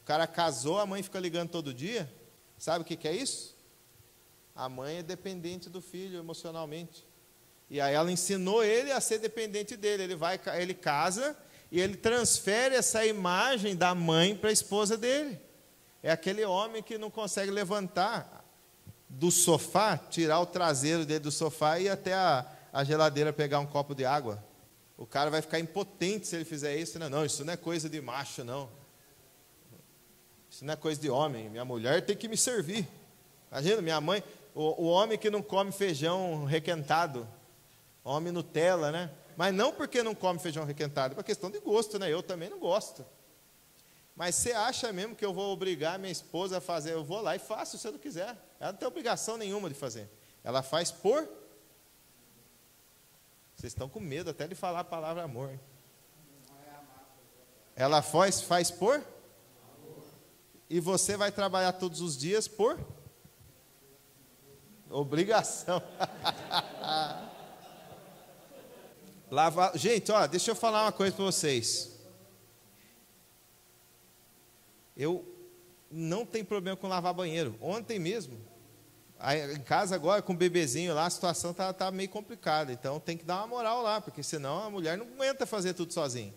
O cara casou, a mãe fica ligando todo dia. Sabe o que é isso? A mãe é dependente do filho emocionalmente. E aí ela ensinou ele a ser dependente dele. Ele casa e ele transfere essa imagem da mãe para a esposa dele. É aquele homem que não consegue levantar do sofá, tirar o traseiro dele do sofá e ir até a geladeira pegar um copo de água. O cara vai ficar impotente se ele fizer isso. Não, isso não é coisa de macho, não. Isso não é coisa de homem. Minha mulher tem que me servir. Imagina, minha mãe, o homem que não come feijão requentado, homem Nutella, né? Mas não porque não come feijão requentado, é uma questão de gosto, né? Eu também não gosto. Mas você acha mesmo que eu vou obrigar minha esposa a fazer? Eu vou lá e faço se eu não quiser. Ela não tem obrigação nenhuma de fazer. Ela faz por... Vocês estão com medo até de falar a palavra amor. Hein? Ela faz por... E você vai trabalhar todos os dias por... Obrigação. Gente, ó, deixa eu falar uma coisa para vocês. Eu não tenho problema com lavar banheiro. Ontem mesmo, em casa agora, com o bebezinho lá, a situação tá meio complicada. Então tem que dar uma moral lá, porque senão a mulher não aguenta fazer tudo sozinha.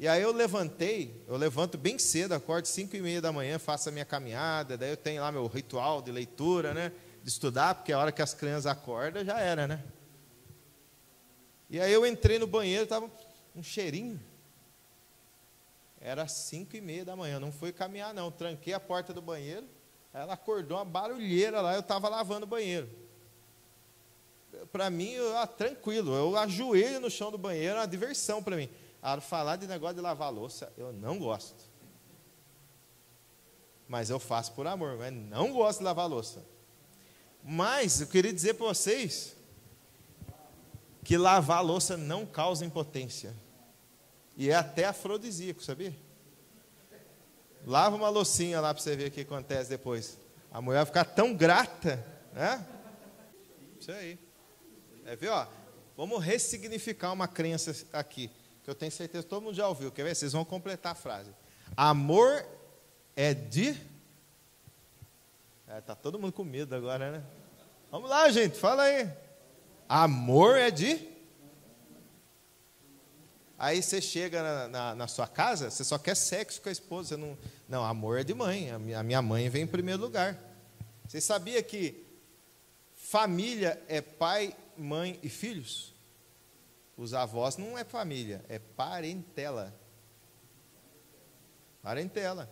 E aí eu levanto bem cedo, acordo 5h30 da manhã, faço a minha caminhada, daí eu tenho lá meu ritual de leitura, né? De estudar, porque a hora que as crianças acordam já era, né? E aí eu entrei no banheiro, estava um cheirinho. Era 5h30 da manhã, não fui caminhar não, tranquei a porta do banheiro, ela acordou uma barulheira lá, eu estava lavando o banheiro. Para mim, tranquilo, eu ajoelho no chão do banheiro, é uma diversão para mim. A hora de falar de negócio de lavar louça, eu não gosto. mas eu faço por amor, mas não gosto de lavar a louça. Mas eu queria dizer para vocês que lavar a louça não causa impotência. E é até afrodisíaco, sabia? Lava uma loucinha lá para você ver o que acontece depois. A mulher vai ficar tão grata, né? Isso aí. Viu, ó? Vamos ressignificar uma crença aqui, que eu tenho certeza que todo mundo já ouviu. Quer ver? Vocês vão completar a frase. Amor é de... tá todo mundo com medo agora, né? Vamos lá, gente, fala aí. Amor é de... Aí você chega na sua casa, você só quer sexo com a esposa. Você não, amor é de mãe. A minha mãe vem em primeiro lugar. Você sabia que família é pai, mãe e filhos? Os avós não é família, é parentela. Parentela.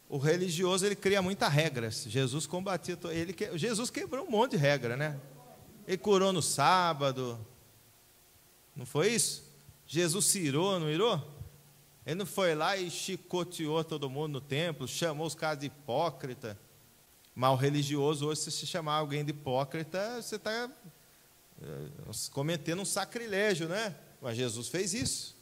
O religioso, ele cria muitas regras. Jesus combatia, Jesus quebrou um monte de regra, né? Ele curou no sábado. Não foi isso? Jesus se irou, não irou? Ele não foi lá e chicoteou todo mundo no templo, chamou os caras de hipócrita. Mas o religioso, hoje, se você chamar alguém de hipócrita, você está cometendo um sacrilégio, né? Mas Jesus fez isso.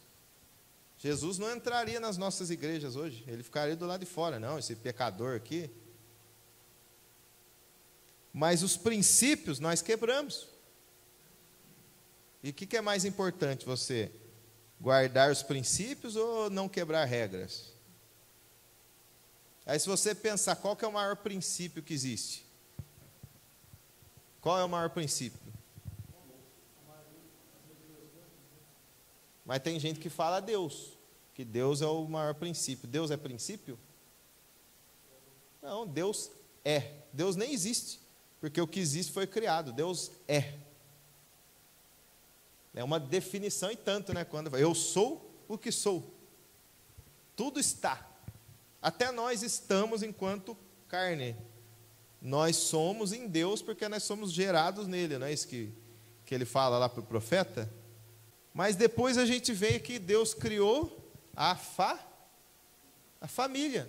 Jesus não entraria nas nossas igrejas hoje, ele ficaria do lado de fora. Não, esse pecador aqui. Mas os princípios nós quebramos. E o que é mais importante, você guardar os princípios ou não quebrar regras? Aí se você pensar, qual que é o maior princípio que existe? Qual é o maior princípio? Mas tem gente que fala Deus, que Deus é o maior princípio. Deus é princípio? Não, Deus é. Deus nem existe, porque o que existe foi criado. Deus é. É uma definição e tanto, né? Quando eu sou o que sou. Tudo está. Até nós estamos enquanto carne. Nós somos em Deus porque nós somos gerados nele, não é isso que ele fala lá para o profeta? Mas depois a gente vê que Deus criou a família.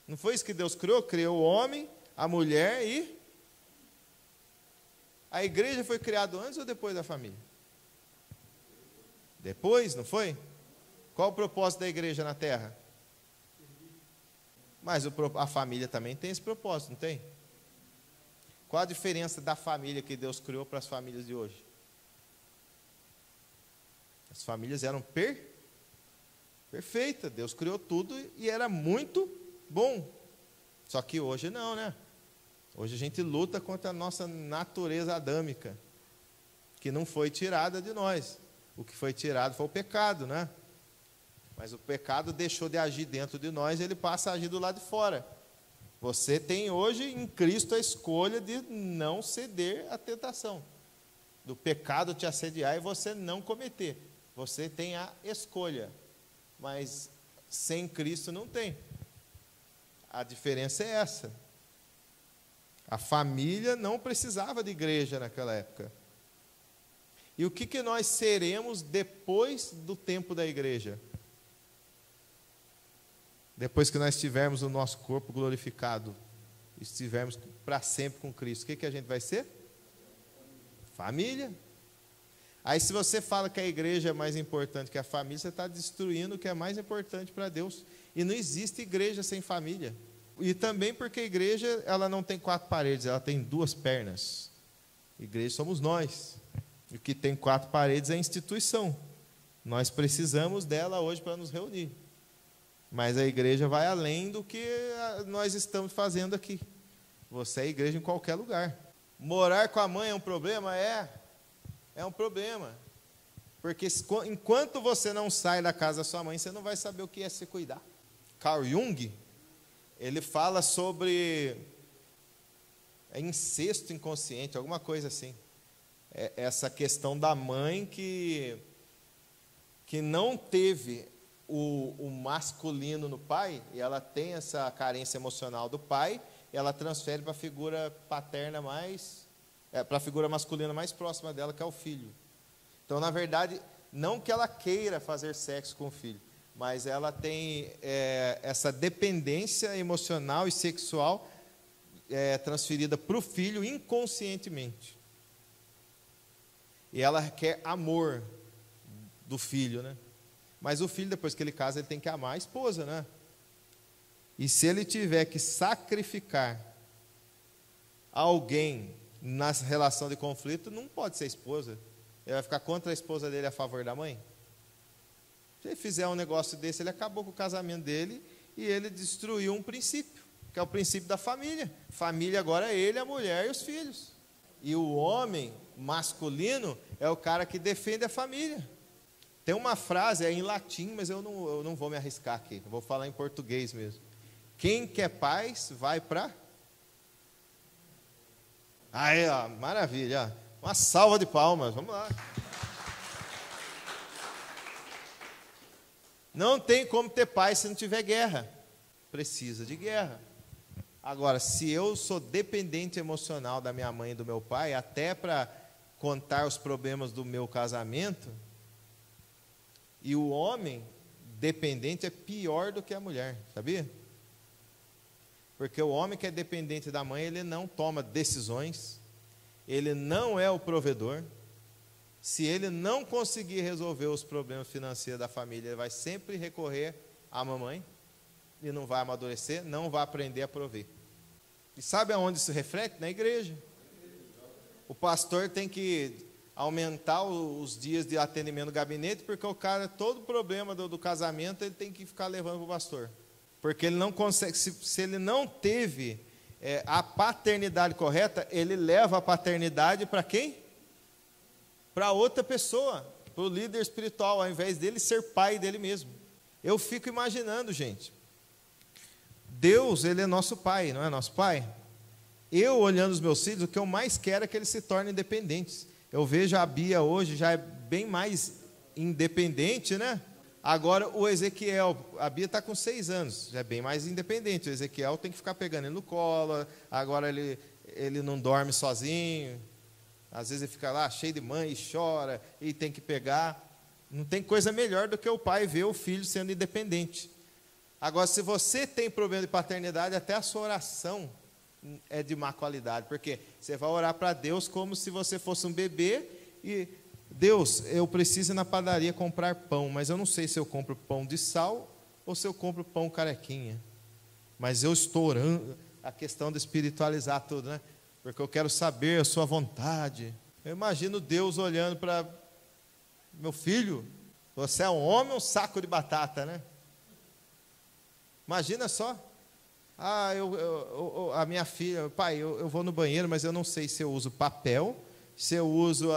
Não foi isso que Deus criou? Criou o homem, a mulher e... A igreja foi criada antes ou depois da família? Depois, não foi? Qual o propósito da igreja na terra? Mas a família também tem esse propósito, não tem? Qual a diferença da família que Deus criou para as famílias de hoje? As famílias eram perfeitas. Deus criou tudo e era muito bom. Só que hoje não, né? Hoje a gente luta contra a nossa natureza adâmica, que não foi tirada de nós. O que foi tirado foi o pecado, né? Mas o pecado deixou de agir dentro de nós, ele passa a agir do lado de fora. Você tem hoje em Cristo a escolha de não ceder à tentação, do pecado te assediar e você não cometer. Você tem a escolha, mas sem Cristo não tem. A diferença é essa. A família não precisava de igreja naquela época. E o que nós seremos depois do tempo da igreja? Depois que nós tivermos o nosso corpo glorificado, estivermos para sempre com Cristo, o que a gente vai ser? Família. Aí se você fala que a igreja é mais importante que a família, você está destruindo o que é mais importante para Deus. E não existe igreja sem família. E também porque a igreja, ela não tem 4 paredes, ela tem 2 pernas. Igreja somos nós. E o que tem 4 paredes é a instituição. Nós precisamos dela hoje para nos reunir. Mas a igreja vai além do que nós estamos fazendo aqui. Você é igreja em qualquer lugar. Morar com a mãe é um problema? É um problema. Porque enquanto você não sai da casa da sua mãe, você não vai saber o que é se cuidar. Carl Jung, ele fala sobre incesto inconsciente, alguma coisa assim. Essa questão da mãe que não teve o masculino no pai, e ela tem essa carência emocional do pai, e ela transfere para a figura paterna para a figura masculina mais próxima dela, que é o filho. Então, na verdade, não que ela queira fazer sexo com o filho, mas ela tem essa dependência emocional e sexual transferida para o filho inconscientemente. E ela quer amor do filho, né? Mas o filho, depois que ele casa, ele tem que amar a esposa, né? E se ele tiver que sacrificar alguém na relação de conflito, não pode ser a esposa. Ele vai ficar contra a esposa dele a favor da mãe? Se ele fizer um negócio desse, ele acabou com o casamento dele e ele destruiu um princípio, que é o princípio da família. Família agora é ele, a mulher e os filhos. E o homem masculino é o cara que defende a família. Tem uma frase, em latim, mas eu não vou me arriscar aqui, eu vou falar em português mesmo. Quem quer paz, vai para... Aí, ó, maravilha, uma salva de palmas, vamos lá. Não tem como ter paz se não tiver guerra. Precisa de guerra. Agora, se eu sou dependente emocional da minha mãe e do meu pai, até para contar os problemas do meu casamento, e o homem dependente é pior do que a mulher, sabia? Porque o homem que é dependente da mãe, ele não toma decisões, ele não é o provedor. Se ele não conseguir resolver os problemas financeiros da família, ele vai sempre recorrer à mamãe, e não vai amadurecer, não vai aprender a prover. E sabe aonde isso reflete? Na igreja. O pastor tem que aumentar os dias de atendimento no gabinete, porque o cara, todo problema do casamento, ele tem que ficar levando para o pastor. Porque ele não consegue, se ele não teve a paternidade correta, ele leva a paternidade para quem? Para outra pessoa, para o líder espiritual, ao invés dele ser pai dele mesmo. Eu fico imaginando, gente, Deus, ele é nosso pai, não é nosso pai? Eu, olhando os meus filhos, o que eu mais quero é que eles se tornem independentes. Eu vejo a Bia hoje, já é bem mais independente, né? Agora o Ezequiel, a Bia está com 6 anos, já é bem mais independente. O Ezequiel tem que ficar pegando ele no colo, agora ele não dorme sozinho. Às vezes ele fica lá cheio de mãe e chora, e tem que pegar. Não tem coisa melhor do que o pai ver o filho sendo independente. Agora, se você tem problema de paternidade, até a sua oração é de má qualidade, porque você vai orar para Deus como se você fosse um bebê e... Deus, eu preciso ir na padaria comprar pão, mas eu não sei se eu compro pão de sal ou se eu compro pão carequinha. Mas eu estou orando, a questão de espiritualizar tudo, né? Porque eu quero saber a sua vontade. Eu imagino Deus olhando para meu filho, você é um homem ou um saco de batata, né? Imagina só. A minha filha, pai, eu vou no banheiro, mas eu não sei se eu uso papel, se eu uso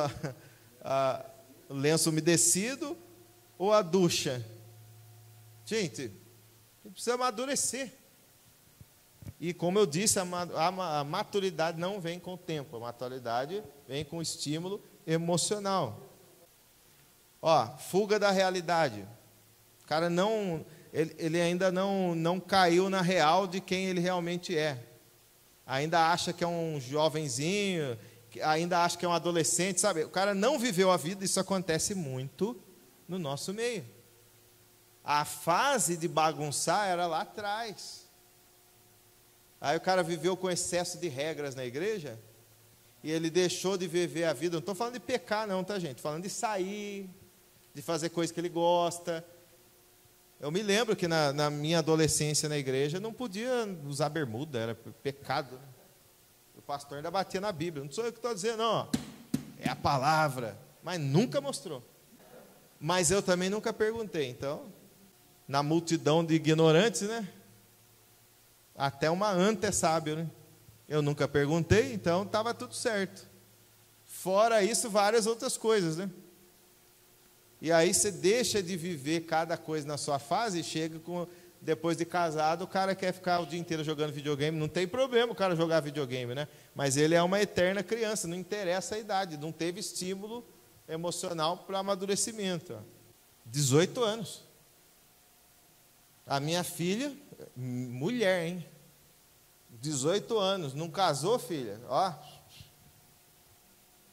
lenço umedecido ou a ducha. Gente, precisa amadurecer. E como eu disse, a maturidade não vem com o tempo, a maturidade vem com o estímulo emocional. Fuga da realidade. O cara ele ainda não caiu na real de quem ele realmente é. Ainda acha que é um jovenzinho, ainda acha que é um adolescente, sabe? O cara não viveu a vida, isso acontece muito no nosso meio. A fase de bagunçar era lá atrás. Aí o cara viveu com excesso de regras na igreja, e ele deixou de viver a vida. Não estou falando de pecar não, tá, gente? Estou falando de sair, de fazer coisas que ele gosta. Eu me lembro que na minha adolescência na igreja, não podia usar bermuda, era pecado, né? O pastor ainda batia na Bíblia. Não sou eu que estou dizendo, não. É a palavra. Mas nunca mostrou. Mas eu também nunca perguntei. Então, na multidão de ignorantes, né? Até uma anta é sábio, né? Eu nunca perguntei, então estava tudo certo. Fora isso, várias outras coisas, né? E aí você deixa de viver cada coisa na sua fase e chega com... Depois de casado, o cara quer ficar o dia inteiro jogando videogame. Não tem problema o cara jogar videogame, né? Mas ele é uma eterna criança, não interessa a idade. Não teve estímulo emocional para amadurecimento. 18 anos. A minha filha, mulher, hein? 18 anos, não casou, filha?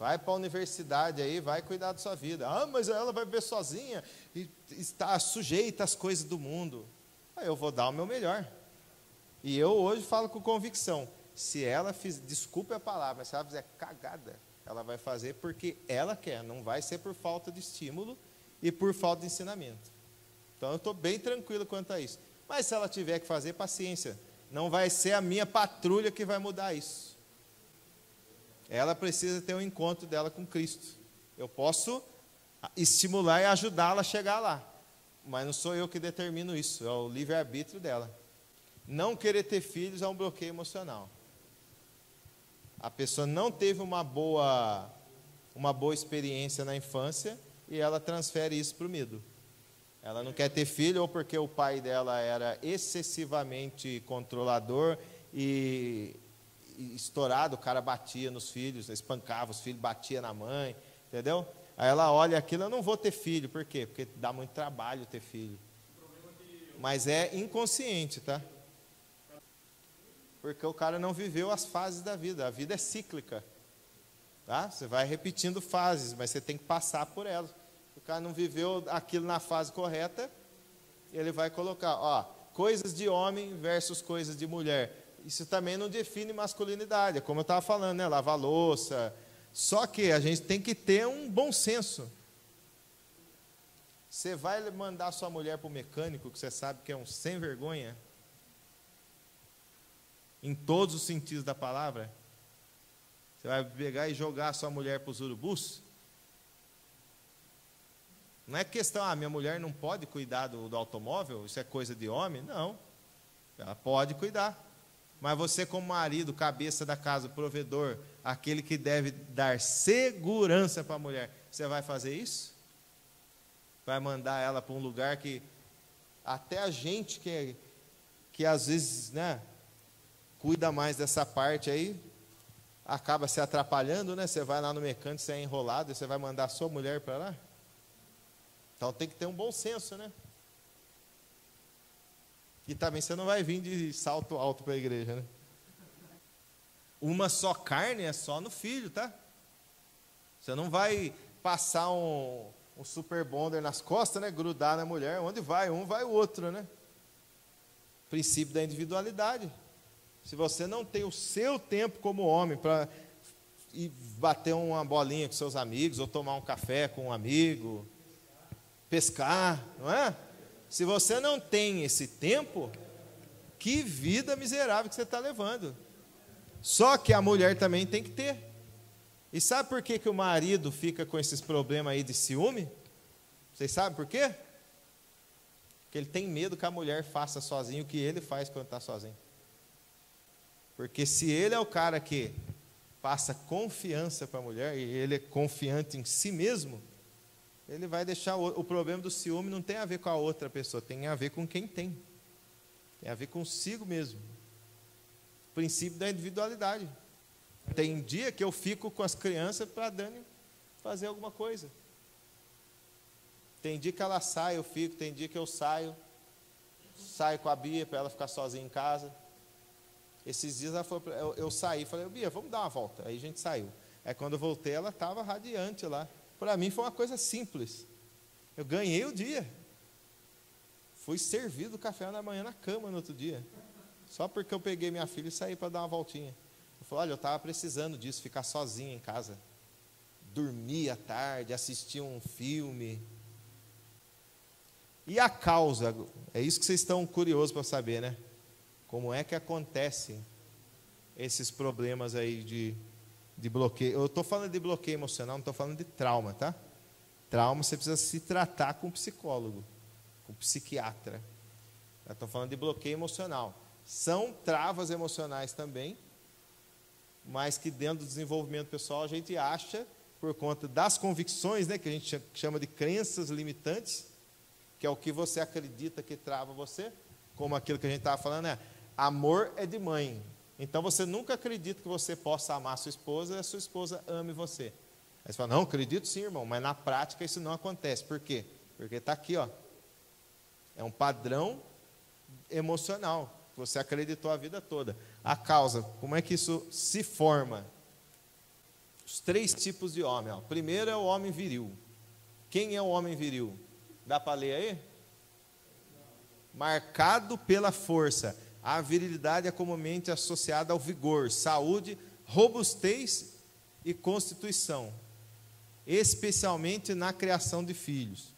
Vai para a universidade aí, vai cuidar da sua vida. Ah, mas ela vai viver sozinha e está sujeita às coisas do mundo. Aí eu vou dar o meu melhor. E eu hoje falo com convicção, se ela fizer, desculpe a palavra, mas se ela fizer cagada, ela vai fazer porque ela quer, não vai ser por falta de estímulo e por falta de ensinamento. Então eu estou bem tranquilo quanto a isso. Mas se ela tiver que fazer, paciência, não vai ser a minha patrulha que vai mudar isso. Ela precisa ter um encontro dela com Cristo. Eu posso estimular e ajudá-la a chegar lá, mas não sou eu que determino isso, é o livre-arbítrio dela. Não querer ter filhos é um bloqueio emocional. A pessoa não teve uma boa experiência na infância e ela transfere isso para o medo. Ela não quer ter filho ou porque o pai dela era excessivamente controlador e estourado, o cara batia nos filhos, espancava os filhos, batia na mãe, entendeu? Aí ela olha aquilo, eu não vou ter filho, por quê? Porque dá muito trabalho ter filho. Mas é inconsciente, tá? Porque o cara não viveu as fases da vida, a vida é cíclica, tá? Você vai repetindo fases, mas você tem que passar por elas. O cara não viveu aquilo na fase correta, ele vai colocar, ó, coisas de homem versus coisas de mulher. Isso também não define masculinidade, é como eu estava falando, né? Lavar louça. Só que a gente tem que ter um bom senso. Você vai mandar sua mulher para o mecânico, que você sabe que é um sem vergonha, em todos os sentidos da palavra? Você vai pegar e jogar a sua mulher para os urubus? Não é questão, minha mulher não pode cuidar do automóvel, isso é coisa de homem? Não, ela pode cuidar. Mas você, como marido, cabeça da casa, provedor, aquele que deve dar segurança para a mulher, você vai fazer isso? Vai mandar ela para um lugar que até a gente que às vezes, né, cuida mais dessa parte aí, acaba se atrapalhando, né? Você vai lá no mecânico, você é enrolado, e você vai mandar a sua mulher para lá? Então tem que ter um bom senso, né? E também você não vai vir de salto alto para a igreja, né? Uma só carne é só no filho, tá? Você não vai passar um super bonder nas costas, né? Grudar na mulher, onde vai um, vai o outro, né? Princípio da individualidade. Se você não tem o seu tempo como homem para ir bater uma bolinha com seus amigos, ou tomar um café com um amigo, pescar, não é? Se você não tem esse tempo, que vida miserável que você está levando. Só que a mulher também tem que ter. E sabe por que o marido fica com esses problemas aí de ciúme? Vocês sabem por quê? Porque ele tem medo que a mulher faça sozinho o que ele faz quando está sozinho. Porque se ele é o cara que passa confiança para a mulher, e ele é confiante em si mesmo, ele vai deixar o problema do ciúme não tem a ver com a outra pessoa, tem a ver com quem tem. Tem a ver consigo mesmo. O princípio da individualidade. Tem dia que eu fico com as crianças para a Dani fazer alguma coisa. Tem dia que ela sai, eu fico. Tem dia que eu saio com a Bia para ela ficar sozinha em casa. Esses dias ela falou, eu saí, falei, Bia, vamos dar uma volta. Aí a gente saiu. Aí quando eu voltei, ela estava radiante lá. Para mim foi uma coisa simples. Eu ganhei o dia. Fui servido café da manhã na cama no outro dia. Só porque eu peguei minha filha e saí para dar uma voltinha. Eu falei, olha, eu estava precisando disso, ficar sozinho em casa. Dormir à tarde, assistir um filme. E a causa? É isso que vocês estão curiosos para saber, né? Como é que acontecem esses problemas aí de bloqueio? Eu estou falando de bloqueio emocional, não estou falando de trauma, tá? Trauma você precisa se tratar com um psicólogo, com um psiquiatra. Eu estou falando de bloqueio emocional. São travas emocionais também, mas que dentro do desenvolvimento pessoal a gente acha, por conta das convicções, né, que a gente chama de crenças limitantes, que é o que você acredita que trava você, como aquilo que a gente estava falando, amor é de mãe. Então você nunca acredita que você possa amar a sua esposa e a sua esposa ame você. Aí você fala, não, acredito sim, irmão, mas na prática isso não acontece. Por quê? Porque está aqui, ó. É um padrão emocional que você acreditou a vida toda. A causa, como é que isso se forma? Os 3 tipos de homem. Ó. Primeiro é o homem viril. Quem é o homem viril? Dá para ler aí? Marcado pela força. A virilidade é comumente associada ao vigor, saúde, robustez e constituição, especialmente na criação de filhos.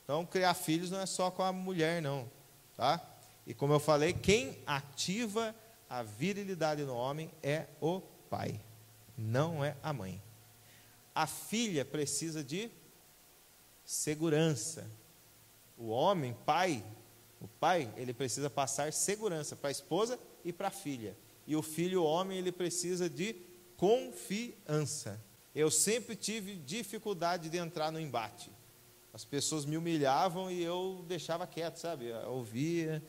Então, criar filhos não é só com a mulher, não, tá? E como eu falei, quem ativa a virilidade no homem é o pai, não é a mãe. A filha precisa de segurança. O homem, o pai, ele precisa passar segurança para a esposa e para a filha. E o filho, o homem, ele precisa de confiança. Eu sempre tive dificuldade de entrar no embate. As pessoas me humilhavam e eu deixava quieto, sabe? Eu ouvia.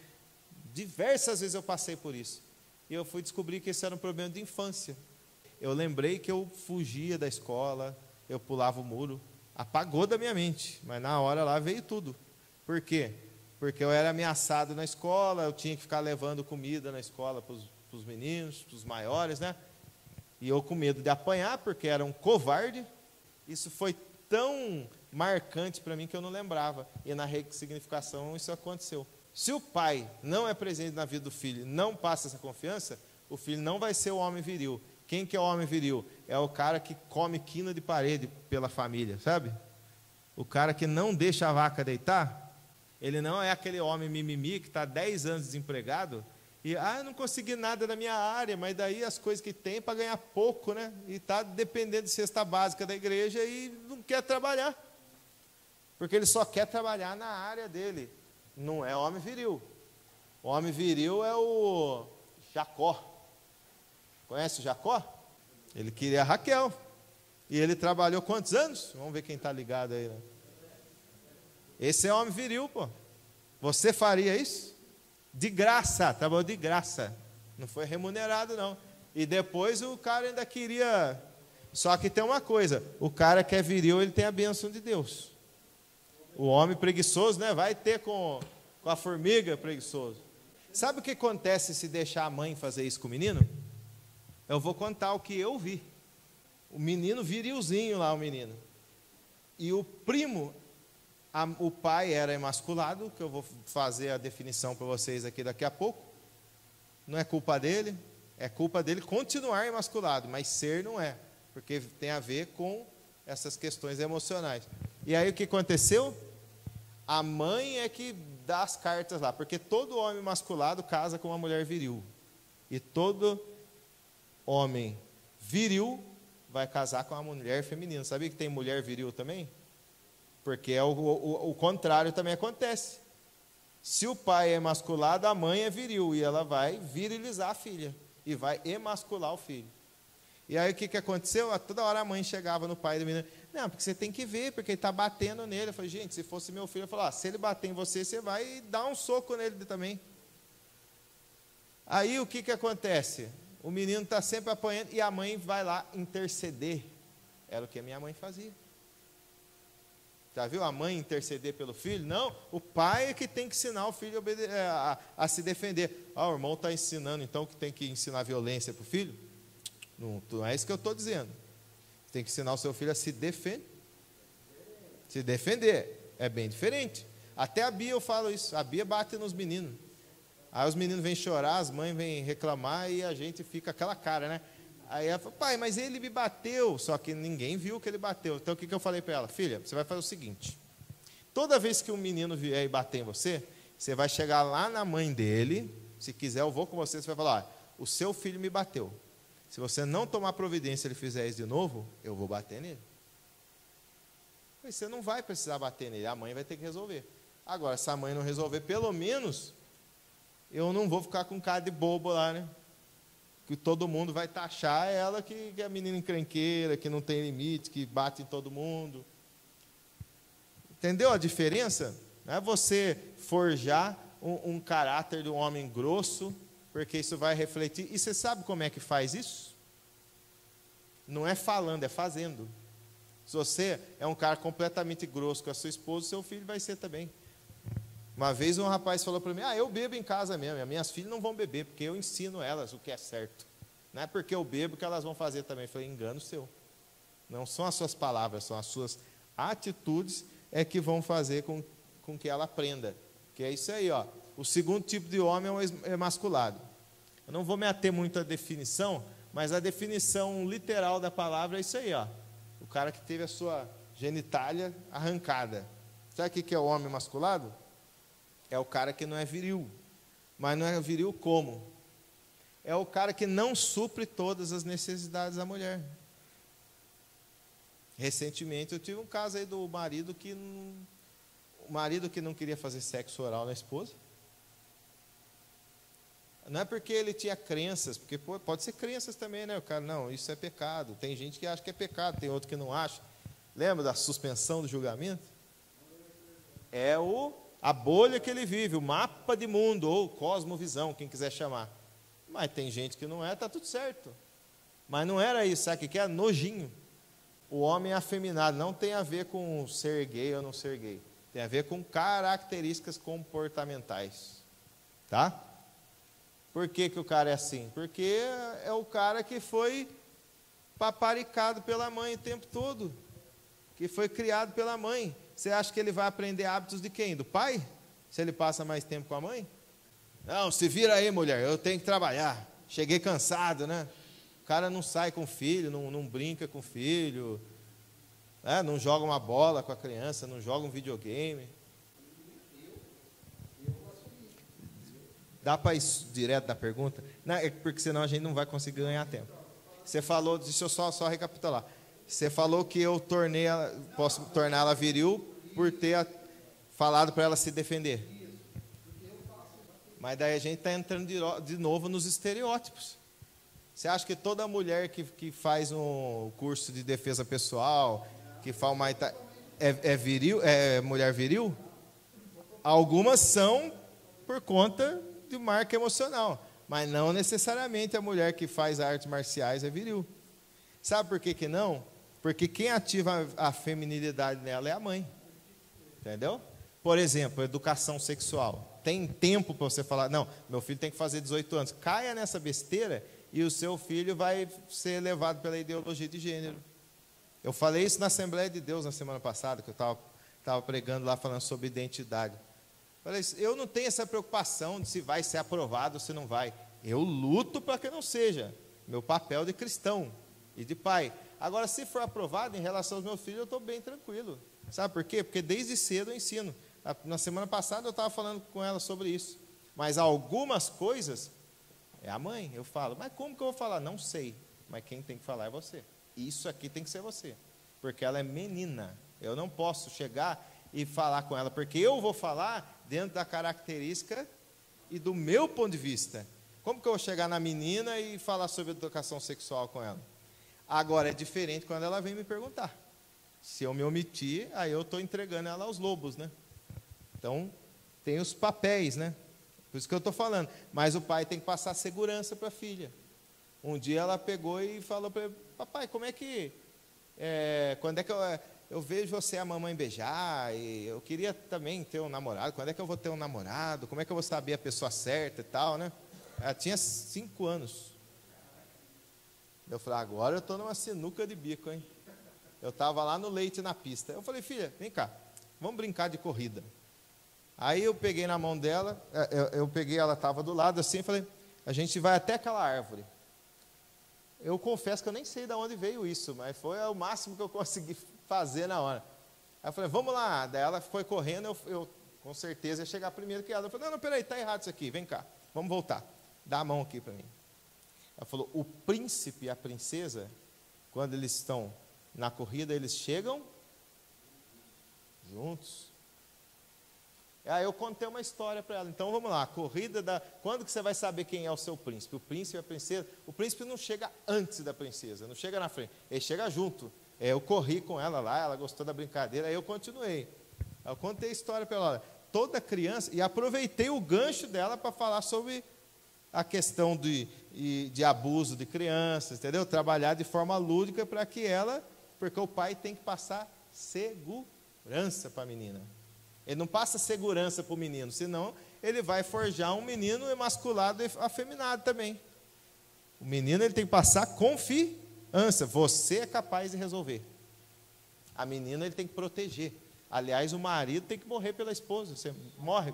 Diversas vezes eu passei por isso. E eu fui descobrir que esse era um problema de infância. Eu lembrei que eu fugia da escola, eu pulava o muro. Apagou da minha mente, mas na hora lá veio tudo. Por quê? Porque eu era ameaçado na escola, eu tinha que ficar levando comida na escola para os meninos, para os maiores, né? E eu com medo de apanhar, porque era um covarde. Isso foi tão marcante para mim que eu não lembrava. E na ressignificação isso aconteceu. Se o pai não é presente na vida do filho, não passa essa confiança, o filho não vai ser o homem viril. Quem que é o homem viril? É o cara que come quina de parede pela família, sabe? O cara que não deixa a vaca deitar. Ele não é aquele homem mimimi que está 10 anos desempregado e, eu não consegui nada na minha área, mas daí as coisas que tem para ganhar pouco, né? E está dependendo de cesta básica da igreja e não quer trabalhar. Porque ele só quer trabalhar na área dele. Não é homem viril. O homem viril é o Jacó. Conhece o Jacó? Ele queria a Raquel. E ele trabalhou quantos anos? Vamos ver quem está ligado aí, né? Esse é homem viril, pô. Você faria isso? De graça, trabalhou de graça. Não foi remunerado, não. E depois o cara ainda queria... Só que tem uma coisa, o cara que é viril, ele tem a bênção de Deus. O homem preguiçoso, né? Vai ter com a formiga preguiçoso. Sabe o que acontece se deixar a mãe fazer isso com o menino? Eu vou contar o que eu vi. O menino virilzinho lá, o menino. E o primo... O pai era emasculado, que eu vou fazer a definição para vocês aqui daqui a pouco. Não é culpa dele, é culpa dele continuar emasculado, mas ser não é, porque tem a ver com essas questões emocionais. E aí o que aconteceu? A mãe é que dá as cartas lá, porque todo homem emasculado casa com uma mulher viril. E todo homem viril vai casar com uma mulher feminina. Sabia que tem mulher viril também? Porque o contrário também acontece. Se o pai é emasculado, a mãe é viril, e ela vai virilizar a filha, e vai emascular o filho. E aí o que aconteceu? Toda hora a mãe chegava no pai do menino, não, porque você tem que ver, porque ele está batendo nele. Eu falei, gente, se fosse meu filho, eu falava, se ele bater em você, você vai dar um soco nele também. Aí o que acontece? O menino está sempre apanhando, e a mãe vai lá interceder. Era o que a minha mãe fazia. Já viu a mãe interceder pelo filho? Não, o pai é que tem que ensinar o filho a se defender. O irmão está ensinando, então, que tem que ensinar violência para o filho? Não é isso que eu estou dizendo. Você tem que ensinar o seu filho a se defender. Se defender. É bem diferente. Até a Bia eu falo isso. A Bia bate nos meninos. Aí os meninos vêm chorar, as mães vêm reclamar e a gente fica aquela cara, né? Aí ela falou, pai, mas ele me bateu. Só que ninguém viu que ele bateu. Então o que eu falei para ela? Filha, você vai fazer o seguinte. Toda vez que um menino vier e bater em você, você vai chegar lá na mãe dele. Se quiser, eu vou com você. Você vai falar, o seu filho me bateu. Se você não tomar providência e ele fizer isso de novo, eu vou bater nele. Mas você não vai precisar bater nele. A mãe vai ter que resolver. Agora, se a mãe não resolver, pelo menos, eu não vou ficar com cara de bobo lá, né? Que todo mundo vai taxar ela que é menina encrenqueira, que não tem limite, que bate em todo mundo. Entendeu a diferença? Não é você forjar um caráter de um homem grosso, porque isso vai refletir. E você sabe como é que faz isso? Não é falando, é fazendo. Se você é um cara completamente grosso com a sua esposa, seu filho vai ser também. Uma vez um rapaz falou para mim, eu bebo em casa mesmo, minhas filhas não vão beber, porque eu ensino elas o que é certo. Não é porque eu bebo que elas vão fazer também. Eu falei, engano seu. Não são as suas palavras, são as suas atitudes é que vão fazer com que ela aprenda. Que é isso aí, ó. O segundo tipo de homem é o emasculado. Eu não vou me ater muito à definição, mas a definição literal da palavra é isso aí, ó. O cara que teve a sua genitália arrancada. Sabe o que é o homem emasculado? É o cara que não é viril. Mas não é viril como? É o cara que não supre todas as necessidades da mulher. Recentemente eu tive um caso aí do marido que não queria fazer sexo oral na esposa. Não é porque ele tinha crenças, porque pode ser crenças também, né? O cara, não, isso é pecado. Tem gente que acha que é pecado, tem outro que não acha. Lembra da suspensão do julgamento? É a bolha que ele vive, o mapa de mundo, ou cosmovisão, quem quiser chamar. Mas tem gente que não é, está tudo certo. Mas não era isso, sabe o que é? Nojinho. O homem afeminado não tem a ver com ser gay ou não ser gay. Tem a ver com características comportamentais. Tá? Por que o cara é assim? Porque é o cara que foi paparicado pela mãe o tempo todo. Que foi criado pela mãe. Você acha que ele vai aprender hábitos de quem? Do pai? Se ele passa mais tempo com a mãe? Não, se vira aí, mulher, eu tenho que trabalhar. Cheguei cansado, né? O cara não sai com o filho, não brinca com o filho, né? Não joga uma bola com a criança, não joga um videogame. Dá para ir direto da pergunta? Não, é porque senão a gente não vai conseguir ganhar tempo. Você falou, deixa eu só recapitular. Você falou que eu posso torná-la viril por ter falado para ela se defender. Mas daí a gente está entrando de novo nos estereótipos. Você acha que toda mulher que faz um curso de defesa pessoal, que faz uma é viril, é mulher viril? Algumas são por conta de marca emocional, mas não necessariamente a mulher que faz artes marciais é viril. Sabe por que não? Porque quem ativa a feminilidade nela é a mãe. Entendeu? Por exemplo, educação sexual. Tem tempo para você falar, não, meu filho tem que fazer 18 anos. Caia nessa besteira e o seu filho vai ser levado pela ideologia de gênero. Eu falei isso na Assembleia de Deus na semana passada, que eu estava pregando lá falando sobre identidade. Falei, eu não tenho essa preocupação de se vai ser aprovado ou se não vai. Eu luto para que não seja. Meu papel de cristão e de pai. Agora, se for aprovado em relação aos meus filhos, eu estou bem tranquilo. Sabe por quê? Porque desde cedo eu ensino. Na semana passada eu estava falando com ela sobre isso. Mas algumas coisas, é a mãe. Eu falo, mas como que eu vou falar? Não sei. Mas quem tem que falar é você. Isso aqui tem que ser você. Porque ela é menina. Eu não posso chegar e falar com ela, porque eu vou falar dentro da característica e do meu ponto de vista. Como que eu vou chegar na menina e falar sobre educação sexual com ela? Agora, é diferente quando ela vem me perguntar. Se eu me omitir, aí eu estou entregando ela aos lobos, né? Então, tem os papéis, né? Por isso que eu estou falando. Mas o pai tem que passar segurança para a filha. Um dia ela pegou e falou para ele, papai, como é que... quando é que eu vejo você e a mamãe beijar, e eu queria também ter um namorado, quando é que eu vou ter um namorado? Como é que eu vou saber a pessoa certa e tal, né? Ela tinha 5 anos. Eu falei, agora eu estou numa sinuca de bico, hein? Eu estava lá no leite na pista. Eu falei, filha, vem cá, vamos brincar de corrida. Aí eu peguei na mão dela, ela estava do lado assim, falei, a gente vai até aquela árvore. Eu confesso que eu nem sei de onde veio isso, mas foi o máximo que eu consegui fazer na hora. Aí eu falei, vamos lá. Daí ela foi correndo, eu com certeza ia chegar primeiro que ela. Eu falei, não, peraí, está errado isso aqui, vem cá, vamos voltar. Dá a mão aqui para mim. Ela falou, o príncipe e a princesa, quando eles estão na corrida, eles chegam juntos. Aí eu contei uma história para ela. Então vamos lá, a corrida quando que você vai saber quem é o seu príncipe? O príncipe e a princesa. O príncipe não chega antes da princesa, não chega na frente, ele chega junto. Eu corri com ela lá, ela gostou da brincadeira, aí eu continuei. Eu contei a história para ela. Olha, toda criança, e aproveitei o gancho dela para falar sobre a questão de abuso de crianças, entendeu? Trabalhar de forma lúdica para que ela, porque o pai tem que passar segurança para a menina. Ele não passa segurança para o menino, senão ele vai forjar um menino emasculado e afeminado também. O menino ele tem que passar confiança. ânsia, você é capaz de resolver. A menina ele tem que proteger. Aliás, o marido tem que morrer pela esposa. Você morre.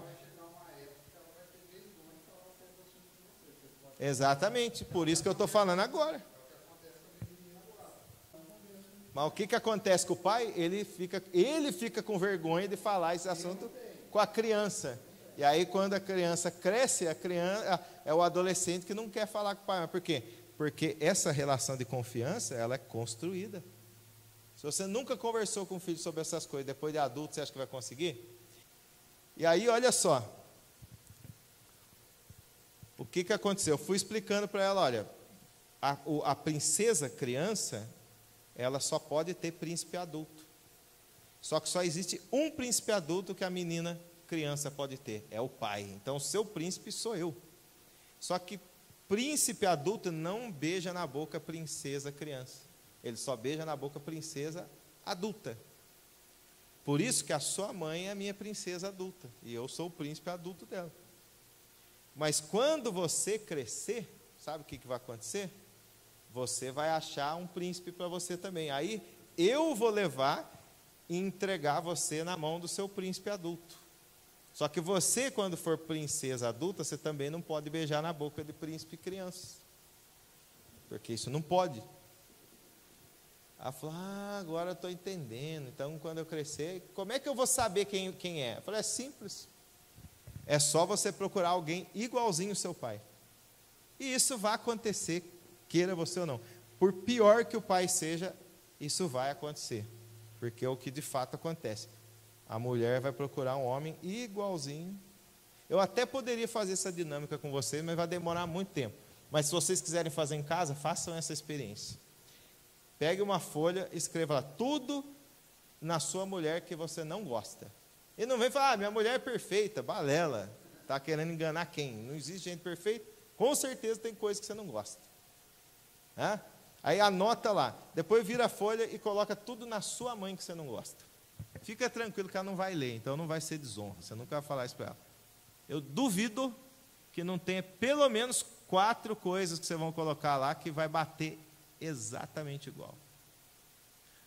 Exatamente, por isso que eu estou falando agora. Mas o que acontece com o pai? Ele fica com vergonha de falar esse assunto com a criança. E aí, quando a criança cresce, a criança é o adolescente que não quer falar com o pai. Por quê? Porque essa relação de confiança, ela é construída. Se você nunca conversou com o filho sobre essas coisas, depois de adulto, você acha que vai conseguir? E aí, olha só. O que aconteceu? Eu fui explicando para ela, olha, a princesa criança, ela só pode ter príncipe adulto. Só que só existe um príncipe adulto que a menina criança pode ter, é o pai. Então, o seu príncipe sou eu. Só que príncipe adulto não beija na boca princesa criança. Ele só beija na boca princesa adulta. Por isso que a sua mãe é a minha princesa adulta. E eu sou o príncipe adulto dela. Mas quando você crescer, sabe o que vai acontecer? Você vai achar um príncipe para você também. Aí eu vou levar e entregar você na mão do seu príncipe adulto. Só que você, quando for princesa adulta, você também não pode beijar na boca de príncipe criança. Porque isso não pode. Ela falou, agora eu estou entendendo. Então, quando eu crescer, como é que eu vou saber quem é? Eu falei, é simples. É só você procurar alguém igualzinho ao seu pai. E isso vai acontecer, queira você ou não. Por pior que o pai seja, isso vai acontecer. Porque é o que de fato acontece. A mulher vai procurar um homem igualzinho. Eu até poderia fazer essa dinâmica com vocês, mas vai demorar muito tempo. Mas se vocês quiserem fazer em casa, façam essa experiência. Pegue uma folha, escreva lá tudo na sua mulher que você não gosta. E não vem falar, minha mulher é perfeita, balela. Está querendo enganar quem? Não existe gente perfeita? Com certeza tem coisa que você não gosta. Aí anota lá, depois vira a folha e coloca tudo na sua mãe que você não gosta. Fica tranquilo que ela não vai ler, então não vai ser desonra. Você nunca vai falar isso para ela. Eu duvido que não tenha pelo menos 4 coisas que vocês vão colocar lá que vai bater exatamente igual.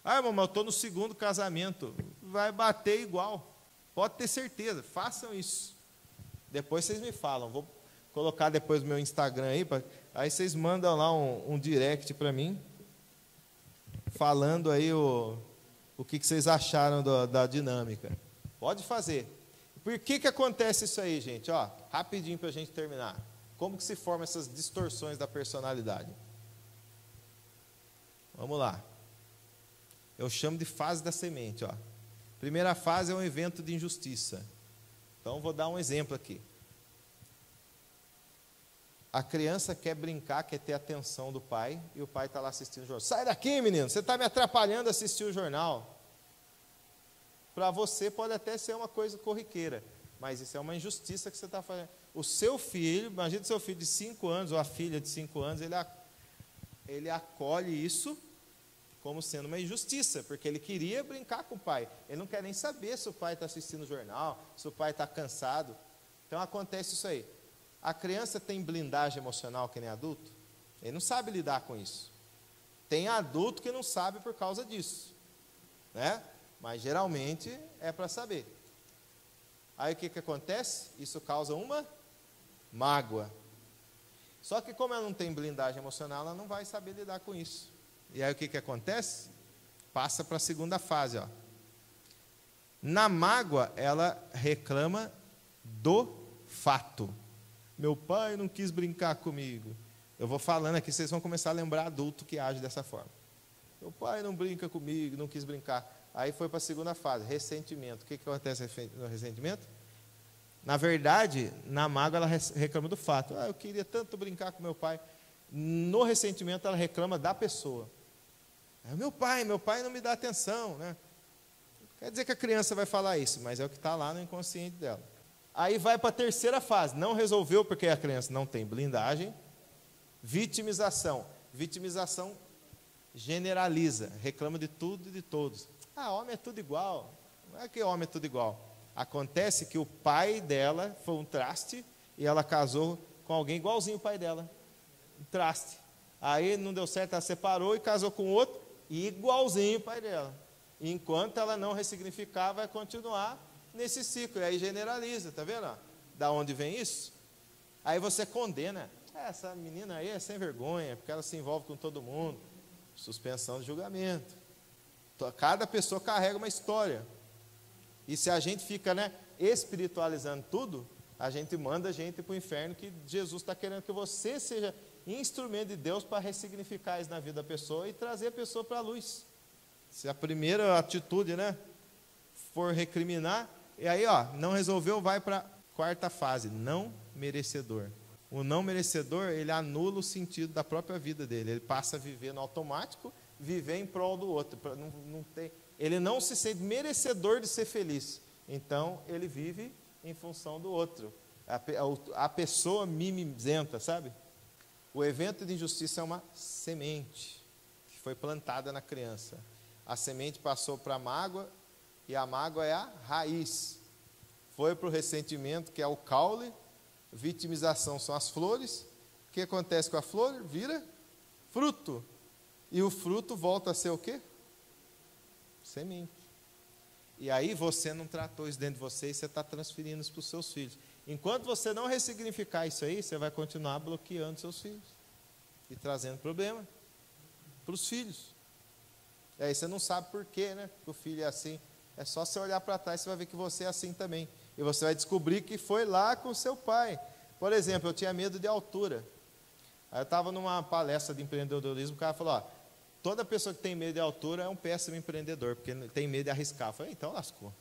Irmão, eu estou no 2º casamento. Vai bater igual. Pode ter certeza, façam isso. Depois vocês me falam. Vou colocar depois no meu Instagram aí vocês mandam lá um direct para mim, falando aí o que vocês acharam da dinâmica. Pode fazer. Por que acontece isso aí, gente? Rapidinho para a gente terminar. Como que se formam essas distorções da personalidade? Vamos lá. Eu chamo de fase da semente. Primeira fase é um evento de injustiça. Então, vou dar um exemplo aqui. A criança quer brincar, quer ter a atenção do pai, e o pai está lá assistindo o jornal. Sai daqui, menino, você está me atrapalhando a assistir o jornal. Para você pode até ser uma coisa corriqueira, mas isso é uma injustiça que você está fazendo. O seu filho, imagina o seu filho de 5 anos, ou a filha de 5 anos, ele acolhe isso como sendo uma injustiça, porque ele queria brincar com o pai. Ele não quer nem saber se o pai está assistindo o jornal, se o pai está cansado. Então acontece isso aí. A criança tem blindagem emocional que nem adulto? Ele não sabe lidar com isso. Tem adulto que não sabe por causa disso, né? Mas geralmente é para saber. Aí o que acontece? Isso causa uma mágoa. Só que como ela não tem blindagem emocional, ela não vai saber lidar com isso. E aí o que acontece? Passa para a segunda fase. Na mágoa, ela reclama do fato. Meu pai não quis brincar comigo. Eu vou falando aqui, vocês vão começar a lembrar adulto que age dessa forma. Meu pai não brinca comigo, não quis brincar. Aí foi para a segunda fase, ressentimento. O que acontece no ressentimento? Na verdade, na mágoa ela reclama do fato. Eu queria tanto brincar com meu pai. No ressentimento ela reclama da pessoa. Meu pai não me dá atenção, né? Quer dizer que a criança vai falar isso, mas é o que está lá no inconsciente dela. Aí vai para a terceira fase, não resolveu porque a criança não tem blindagem. Vitimização. Vitimização generaliza, reclama de tudo e de todos. Homem é tudo igual. Não é que homem é tudo igual. Acontece que o pai dela foi um traste e ela casou com alguém igualzinho o pai dela. Um traste. Aí não deu certo, ela separou e casou com outro, igualzinho o pai dela. E enquanto ela não ressignificar, vai continuar nesse ciclo. E aí generaliza, tá vendo? Da onde vem isso? Aí você condena. Essa menina aí é sem vergonha, porque ela se envolve com todo mundo. Suspensão de julgamento. Cada pessoa carrega uma história. E se a gente fica, espiritualizando tudo, a gente manda a gente para o inferno, que Jesus está querendo que você seja instrumento de Deus para ressignificar isso na vida da pessoa e trazer a pessoa para a luz. Se a primeira atitude, for recriminar, e aí, não resolveu, vai para a quarta fase, não merecedor. O não merecedor, ele anula o sentido da própria vida dele, ele passa a viver no automático, viver em prol do outro. Ele não se sente merecedor de ser feliz, então ele vive em função do outro. A pessoa mimizenta, sabe? O evento de injustiça é uma semente que foi plantada na criança. A semente passou para a mágoa, e a mágoa é a raiz. Foi para o ressentimento, que é o caule. Vitimização são as flores. O que acontece com a flor? Vira fruto. E o fruto volta a ser o quê? Semente. E aí você não tratou isso dentro de você, e você está transferindo isso para os seus filhos. Enquanto você não ressignificar isso aí, você vai continuar bloqueando seus filhos e trazendo problema para os filhos. E aí você não sabe por quê, que o filho é assim. É só você olhar para trás, você vai ver que você é assim também. E você vai descobrir que foi lá com o seu pai. Por exemplo, eu tinha medo de altura. Aí eu estava numa palestra de empreendedorismo, o cara falou, toda pessoa que tem medo de altura é um péssimo empreendedor, porque tem medo de arriscar. Eu falei, então lascou.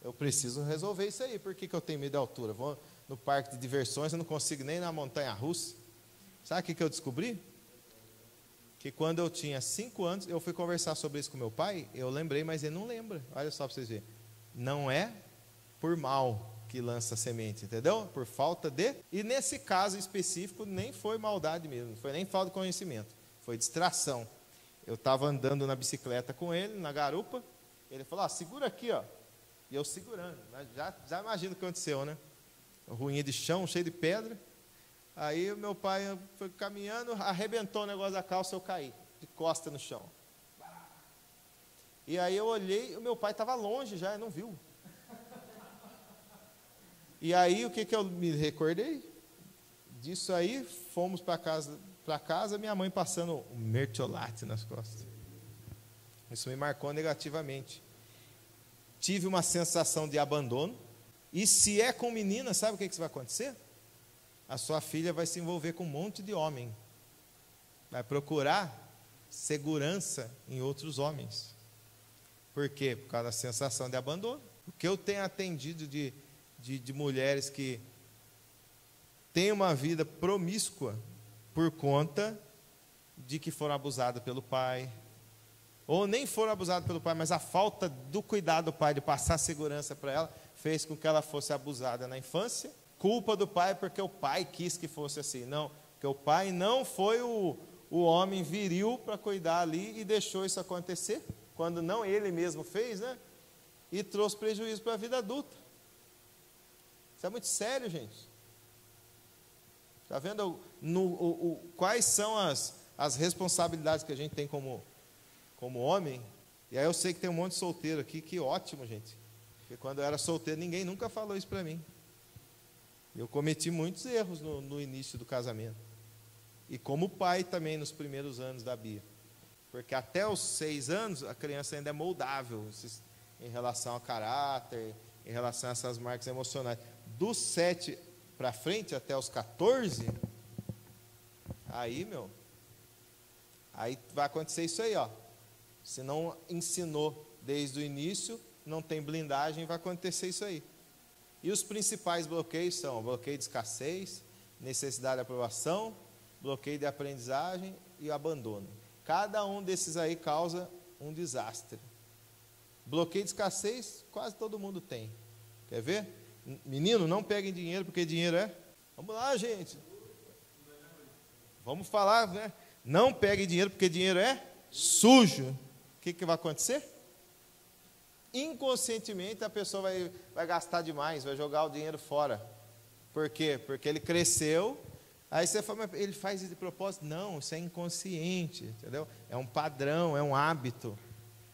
Eu preciso resolver isso aí. Por que eu tenho medo de altura? Vou no parque de diversões, eu não consigo nem ir na montanha-russa. Sabe o que eu descobri? Que quando eu tinha 5 anos, eu fui conversar sobre isso com meu pai, eu lembrei, mas ele não lembra. Olha só para vocês verem. Não é por mal que lança semente, entendeu? Por falta de... E nesse caso específico, nem foi maldade mesmo, não foi nem falta de conhecimento, foi distração. Eu estava andando na bicicleta com ele, na garupa, ele falou, segura aqui, e eu segurando. Já imagino o que aconteceu, Ruinha de chão, cheio de pedra. Aí o meu pai foi caminhando, arrebentou o negócio da calça, eu caí, de costa no chão. E aí eu olhei, o meu pai estava longe já, não viu. E aí o que eu me recordei? Disso aí, fomos para casa, minha mãe passando um mertiolate nas costas. Isso me marcou negativamente. Tive uma sensação de abandono. E se é com menina, sabe o que vai acontecer? A sua filha vai se envolver com um monte de homem. Vai procurar segurança em outros homens. Por quê? Por causa da sensação de abandono. O que eu tenho atendido de mulheres que têm uma vida promíscua por conta de que foram abusadas pelo pai, ou nem foram abusadas pelo pai, mas a falta do cuidado do pai, de passar segurança para ela, fez com que ela fosse abusada na infância. Culpa do pai porque o pai quis que fosse assim. Não, porque o pai não foi o homem viril para cuidar ali e deixou isso acontecer, quando não ele mesmo fez, e trouxe prejuízo para a vida adulta. Isso é muito sério, gente. Está vendo quais são as responsabilidades que a gente tem como homem? E aí eu sei que tem um monte de solteiro aqui, que ótimo, gente. Porque quando eu era solteiro, ninguém nunca falou isso para mim. Eu cometi muitos erros no início do casamento. E como pai também nos primeiros anos da Bia. Porque até os 6 anos, a criança ainda é moldável em relação ao caráter, em relação a essas marcas emocionais. Dos 7 para frente, até os 14, aí vai acontecer isso aí, Se não ensinou desde o início, não tem blindagem, vai acontecer isso aí. E os principais bloqueios são bloqueio de escassez, necessidade de aprovação, bloqueio de aprendizagem e abandono. Cada um desses aí causa um desastre. Bloqueio de escassez, quase todo mundo tem. Quer ver? Menino, não peguem dinheiro, porque dinheiro é... Vamos lá, gente. Vamos falar, Não peguem dinheiro, porque dinheiro é sujo. O que vai acontecer? Inconscientemente a pessoa vai gastar demais, vai jogar o dinheiro fora. Por quê? Porque ele cresceu Aí você fala, mas ele faz isso de propósito? Não, isso é inconsciente, entendeu? É um padrão, é um hábito.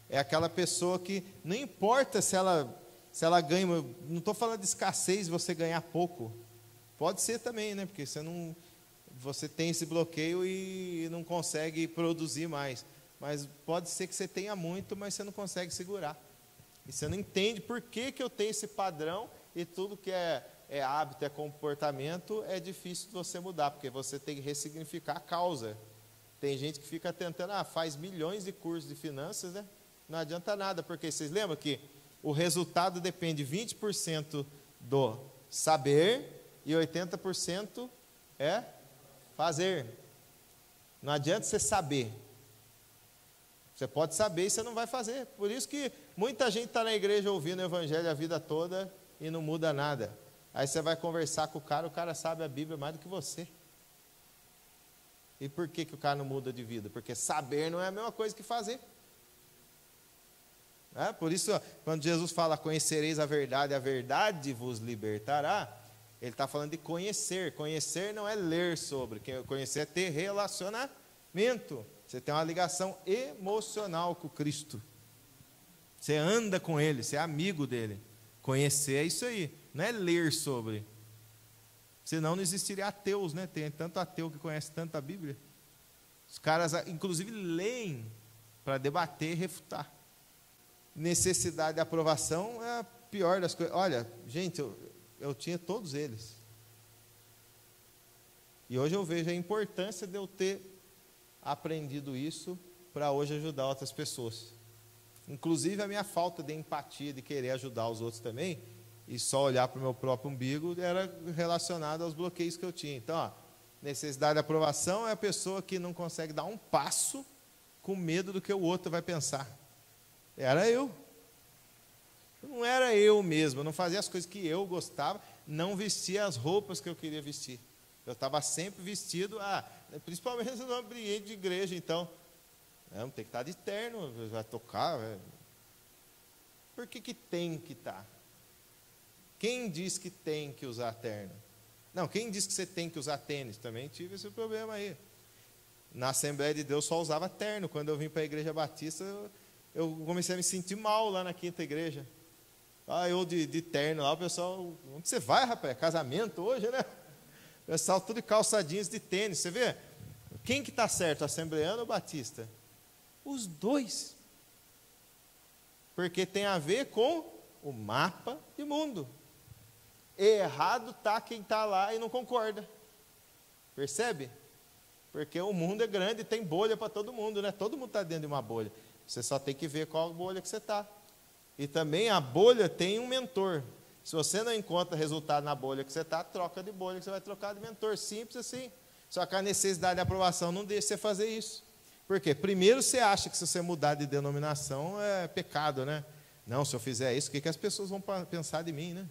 É aquela pessoa que, não importa se ela ganha, não estou falando de escassez, você ganhar pouco. Pode ser também, né? Porque você tem esse bloqueio e não consegue produzir mais. Mas pode ser que você tenha muito, mas você não consegue segurar. E você não entende por que eu tenho esse padrão e tudo que é hábito, é comportamento, é difícil de você mudar, porque você tem que ressignificar a causa. Tem gente que fica tentando, faz milhões de cursos de finanças, né? Não adianta nada, porque vocês lembram que o resultado depende 20% do saber e 80% é fazer. Não adianta você saber. Você pode saber e você não vai fazer. Por isso que muita gente está na igreja ouvindo o evangelho a vida toda e não muda nada. Aí você vai conversar com o cara sabe a Bíblia mais do que você. E por que o cara não muda de vida? Porque saber não é a mesma coisa que fazer. Por isso, quando Jesus fala, conhecereis a verdade vos libertará, ele está falando de conhecer. Conhecer não é ler sobre, conhecer é ter relacionamento. Você tem uma ligação emocional com Cristo. Você anda com Ele, você é amigo dele. Conhecer é isso aí, não é ler sobre. Senão não existiria ateus, né? Tem tanto ateu que conhece tanto a Bíblia. Os caras, inclusive, leem para debater e refutar. Necessidade de aprovação é a pior das coisas. Olha, gente, eu tinha todos eles. E hoje eu vejo a importância de eu ter aprendido isso para hoje ajudar outras pessoas. Inclusive a minha falta de empatia, de querer ajudar os outros também, e só olhar para o meu próprio umbigo, era relacionado aos bloqueios que eu tinha. Então, necessidade de aprovação é a pessoa que não consegue dar um passo com medo do que o outro vai pensar. Era eu. Não era eu mesmo, eu não fazia as coisas que eu gostava, não vestia as roupas que eu queria vestir. Eu estava sempre vestido, principalmente no ambiente de igreja, então. Não, tem que estar de terno, vai tocar. Por que tem que estar? Quem diz que tem que usar terno? Não, quem diz que você tem que usar tênis? Também tive esse problema aí. Na Assembleia de Deus só usava terno. Quando eu vim para a Igreja Batista, eu comecei a me sentir mal lá na quinta igreja. Eu de terno lá, o pessoal, onde você vai, rapaz? É casamento hoje, né? O pessoal tudo de calça jeans de tênis, você vê? Quem que está certo, assembleano ou batista? Os dois. Porque tem a ver com o mapa de mundo. Errado está quem está lá e não concorda. Percebe? Porque o mundo é grande e tem bolha para todo mundo, né? Todo mundo está dentro de uma bolha. Você só tem que ver qual bolha que você está. E também a bolha tem um mentor. Se você não encontra resultado na bolha que você está, troca de bolha que você vai trocar de mentor. Simples assim. Só que a necessidade de aprovação não deixa você fazer isso. Por quê? Primeiro você acha que se você mudar de denominação é pecado, né? Não, se eu fizer isso, o que as pessoas vão pensar de mim, né?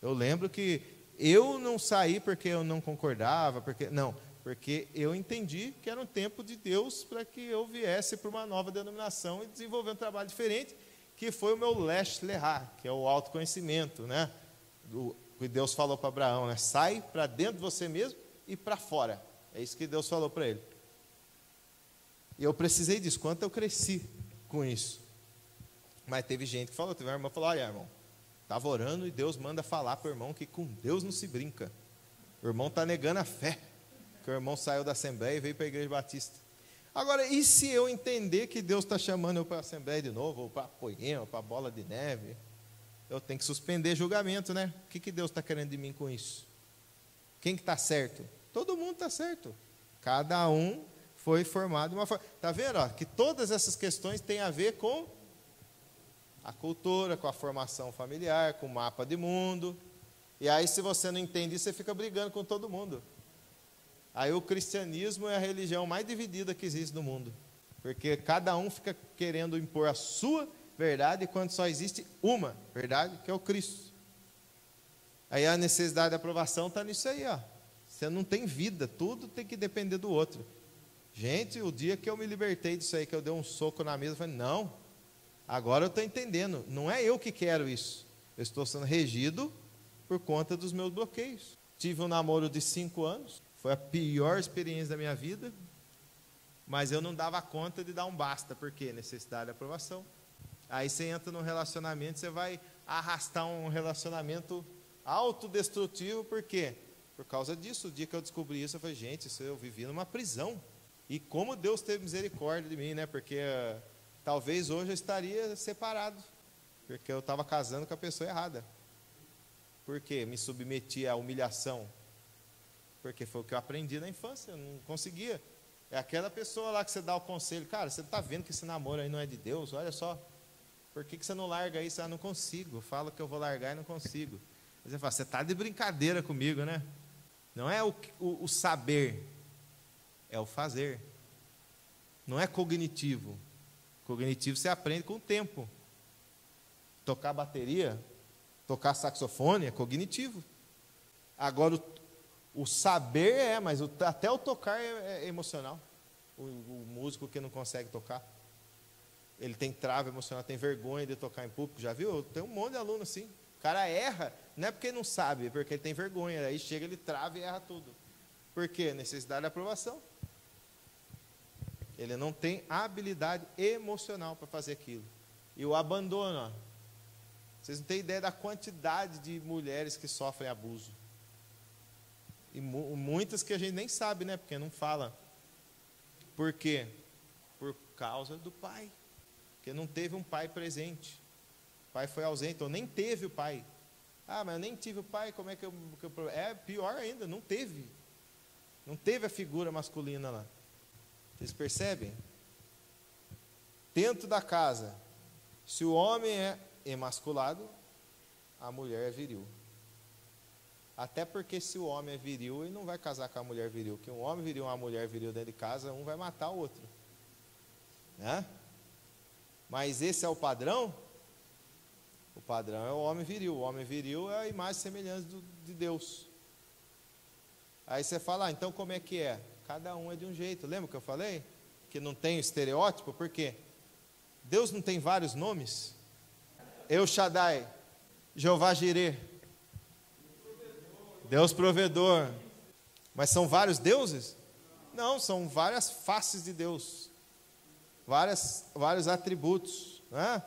Eu lembro que eu não saí porque eu não concordava, porque eu entendi que era um tempo de Deus para que eu viesse para uma nova denominação e desenvolver um trabalho diferente, que foi o meu Lesh Lehá, que é o autoconhecimento, né? Que Deus falou para Abraão, né? Sai para dentro de você mesmo e para fora. É isso que Deus falou para ele. E eu precisei disso, quanto eu cresci com isso. Mas teve gente que falou, teve uma irmã que falou, olha, irmão, estava orando e Deus manda falar para o irmão que com Deus não se brinca. O irmão está negando a fé, que o irmão saiu da Assembleia e veio para a Igreja Batista. Agora, e se eu entender que Deus está chamando eu para a Assembleia de novo, ou para a Poema, ou para a Bola de Neve? Eu tenho que suspender julgamento, né? O que Deus está querendo de mim com isso? Quem que está certo? Todo mundo está certo. Cada um foi formado de uma forma. Está vendo? Que todas essas questões têm a ver com a cultura, com a formação familiar, com o mapa de mundo. E aí, se você não entende isso, você fica brigando com todo mundo. Aí o cristianismo é a religião mais dividida que existe no mundo. Porque cada um fica querendo impor a sua verdade, quando só existe uma verdade, que é o Cristo. Aí a necessidade de aprovação está nisso aí, ó. Você não tem vida, tudo tem que depender do outro. Gente, o dia que eu me libertei disso aí, que eu dei um soco na mesa, eu falei, não, agora eu estou entendendo, não é eu que quero isso. Eu estou sendo regido por conta dos meus bloqueios. Tive um namoro de 5 anos, Foi a pior experiência da minha vida, mas eu não dava conta de dar um basta, porque necessidade de aprovação. Aí você entra num relacionamento, você vai arrastar um relacionamento autodestrutivo, por quê? Por causa disso. O dia que eu descobri isso, eu falei, gente, eu vivi numa prisão. E como Deus teve misericórdia de mim, né? Porque talvez hoje eu estaria separado, porque eu estava casando com a pessoa errada. Por quê? Me submeti à humilhação. Porque foi o que eu aprendi na infância, eu não conseguia. É aquela pessoa lá que você dá o conselho, cara, você está vendo que esse namoro aí não é de Deus? Olha só, por que você não larga isso? Ah, não consigo, eu falo que eu vou largar e não consigo. Você fala, você está de brincadeira comigo, né? Não é o saber, é o fazer. Não é cognitivo. Cognitivo você aprende com o tempo. Tocar bateria, tocar saxofone é cognitivo. Agora, o saber mas até o tocar é emocional. O músico que não consegue tocar, ele tem trava emocional, tem vergonha de tocar em público. Já viu? Tem um monte de aluno assim. O cara erra, não é porque ele não sabe, é porque ele tem vergonha. Aí chega, ele trava e erra tudo. Por quê? Necessidade de aprovação. Ele não tem habilidade emocional para fazer aquilo. E o abandono, ó. Vocês não têm ideia da quantidade de mulheres que sofrem abuso. E muitas que a gente nem sabe, né? Porque não fala. Por quê? Por causa do pai. Porque não teve um pai presente. O pai foi ausente, ou nem teve o pai. Ah, mas eu nem tive o pai, como é que eu... É pior ainda, não teve. Não teve a figura masculina lá. Vocês percebem? Dentro da casa, se o homem é emasculado, a mulher é viril. Até porque se o homem é viril, ele não vai casar com a mulher viril. Que um homem viril e uma mulher viril dentro de casa, um vai matar o outro. Né? Mas esse é o padrão? O padrão é o homem viril. O homem viril é a imagem e semelhança de Deus. Aí você fala, então como é que é? Cada um é de um jeito. Lembra que eu falei? Que não tem estereótipo? Por quê? Deus não tem vários nomes? El Shaddai, Jeová Jireh, Deus provedor. Mas são vários deuses? Não, são várias faces de Deus. Vários atributos. Né?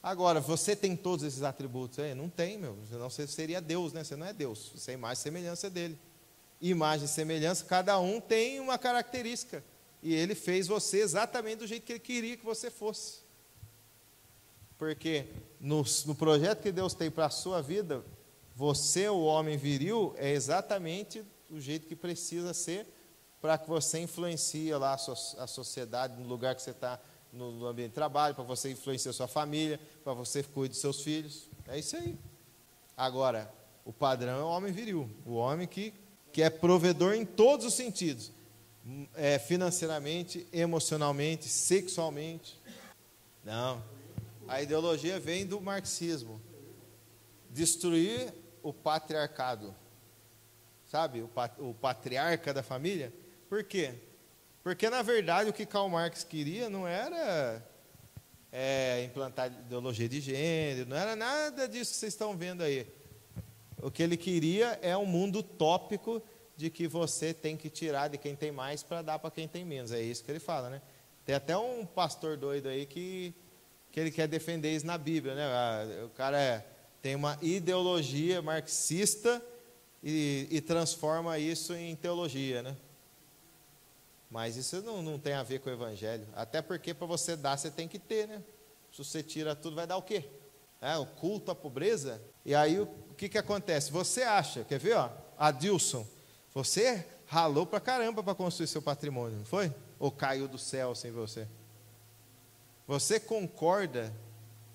Agora, você tem todos esses atributos? Não tem, meu. Senão você seria Deus, né? Você não é Deus. Você é imagem e semelhança dele. Imagem e semelhança, cada um tem uma característica. E ele fez você exatamente do jeito que ele queria que você fosse. Porque no projeto que Deus tem para a sua vida, você, o homem viril, é exatamente o jeito que precisa ser para que você influencie lá a sociedade, no lugar que você está, no ambiente de trabalho, para você influenciar a sua família, para você cuidar dos seus filhos. É isso aí. Agora, o padrão é o homem viril, o homem que é provedor em todos os sentidos, financeiramente, emocionalmente, sexualmente. Não, a ideologia vem do marxismo, destruir o patriarcado, sabe, o patriarca da família. Por quê? Porque na verdade o que Karl Marx queria não era implantar ideologia de gênero, não era nada disso que vocês estão vendo aí. O que ele queria é um mundo utópico de que você tem que tirar de quem tem mais para dar para quem tem menos. É isso que ele fala, né? Tem até um pastor doido aí que ele quer defender isso na Bíblia, né? O cara tem uma ideologia marxista e transforma isso em teologia, né? Mas isso não tem a ver com o evangelho. Até porque para você dar, você tem que ter, né? Se você tira tudo, vai dar o quê? O culto à pobreza. E aí o que acontece? Você acha, quer ver, ó? Adilson, você ralou pra caramba para construir seu patrimônio, não foi? Ou caiu do céu sem você? Você concorda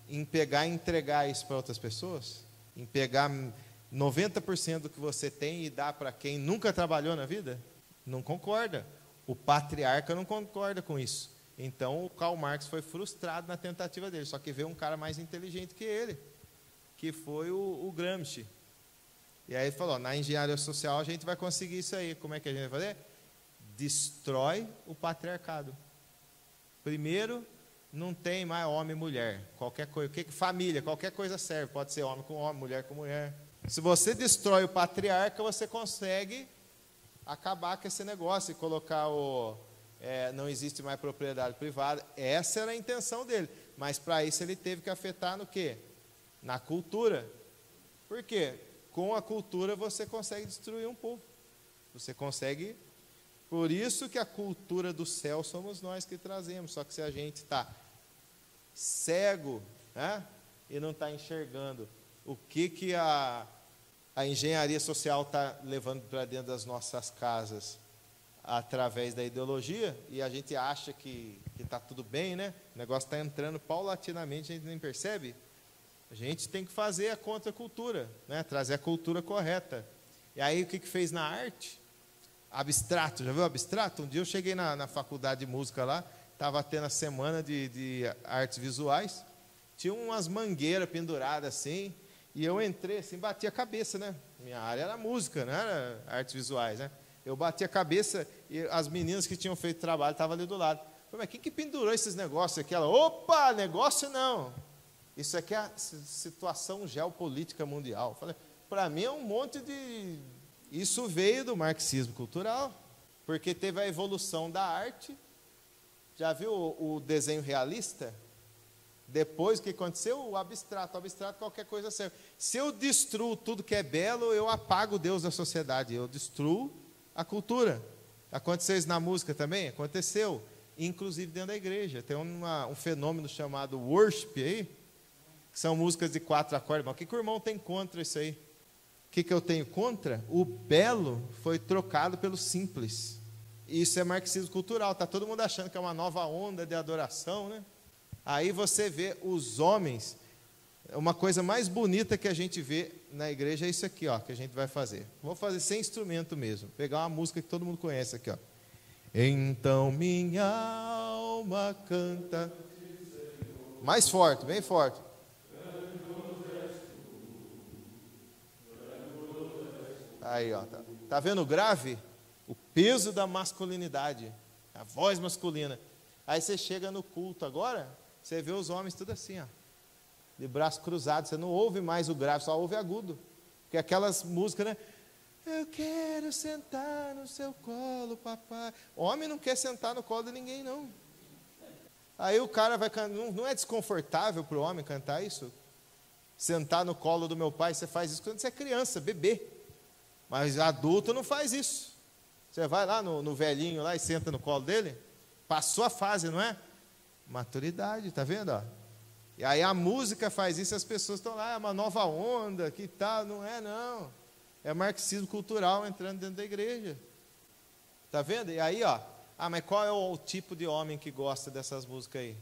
em pegar e entregar isso para outras pessoas? Em pegar 90% do que você tem e dar para quem nunca trabalhou na vida? Não concorda. O patriarca não concorda com isso. Então o Karl Marx foi frustrado na tentativa dele. Só que veio um cara mais inteligente que ele, que foi o Gramsci. E aí ele falou, na engenharia social a gente vai conseguir isso aí. Como é que a gente vai fazer? Destrói o patriarcado. Primeiro, não tem mais homem e mulher. Qualquer coisa, família, qualquer coisa serve. Pode ser homem com homem, mulher com mulher. Se você destrói o patriarca, você consegue acabar com esse negócio e colocar não existe mais propriedade privada. Essa era a intenção dele. Mas para isso ele teve que afetar no quê? Na cultura. Por quê? Com a cultura você consegue destruir um povo. Você consegue. Por isso que a cultura do céu somos nós que trazemos. Só que se a gente está cego, né, e não está enxergando o que a engenharia social está levando para dentro das nossas casas através da ideologia, e a gente acha que está tudo bem, né? O negócio está entrando paulatinamente, a gente nem percebe. A gente tem que fazer a contracultura, né? Trazer a cultura correta. E aí o que fez na arte? Abstrato, já viu abstrato? Um dia eu cheguei na faculdade de música lá, estava tendo a semana de artes visuais, tinha umas mangueiras penduradas assim, e eu entrei assim, bati a cabeça, né? Minha área era música, não era artes visuais, né? Eu bati a cabeça e as meninas que tinham feito trabalho estavam ali do lado. Eu falei, mas quem que pendurou esses negócios aqui? Ela, opa, negócio não. Isso aqui é a situação geopolítica mundial. Eu falei, para mim é um monte de... Isso veio do marxismo cultural, porque teve a evolução da arte. Já viu o desenho realista? Depois, o que aconteceu? O abstrato. O abstrato, qualquer coisa serve. Se eu destruo tudo que é belo, eu apago o Deus da sociedade. Eu destruo a cultura. Aconteceu isso na música também? Aconteceu. Inclusive dentro da igreja. Tem um fenômeno chamado worship aí, que são músicas de 4 acordes. Mas o que o irmão tem contra isso aí? O que eu tenho contra? O belo foi trocado pelo simples. Isso é marxismo cultural. Está todo mundo achando que é uma nova onda de adoração, né? Aí você vê os homens, uma coisa mais bonita que a gente vê na igreja é isso aqui, ó, que a gente vai fazer. Vou fazer sem instrumento mesmo, pegar uma música que todo mundo conhece aqui, ó. Então minha alma canta. Mais forte, bem forte. Aí, ó, tá vendo o grave? O peso da masculinidade, a voz masculina. Aí você chega no culto agora, você vê os homens tudo assim, ó, de braço cruzado. Você não ouve mais o grave, só ouve agudo. Porque aquelas músicas, né? Eu quero sentar no seu colo, papai. Homem não quer sentar no colo de ninguém, não. Aí o cara vai cantar. Não é desconfortável para o homem cantar isso? Sentar no colo do meu pai, você faz isso quando você é criança, bebê. Mas adulto não faz isso. Você vai lá no velhinho lá e senta no colo dele. Passou a fase, não é? Maturidade, tá vendo? Ó? E aí a música faz isso, as pessoas estão lá, é uma nova onda, que tal? Não é, não. É marxismo cultural entrando dentro da igreja. Tá vendo? E aí, ó, mas qual é o tipo de homem que gosta dessas músicas aí?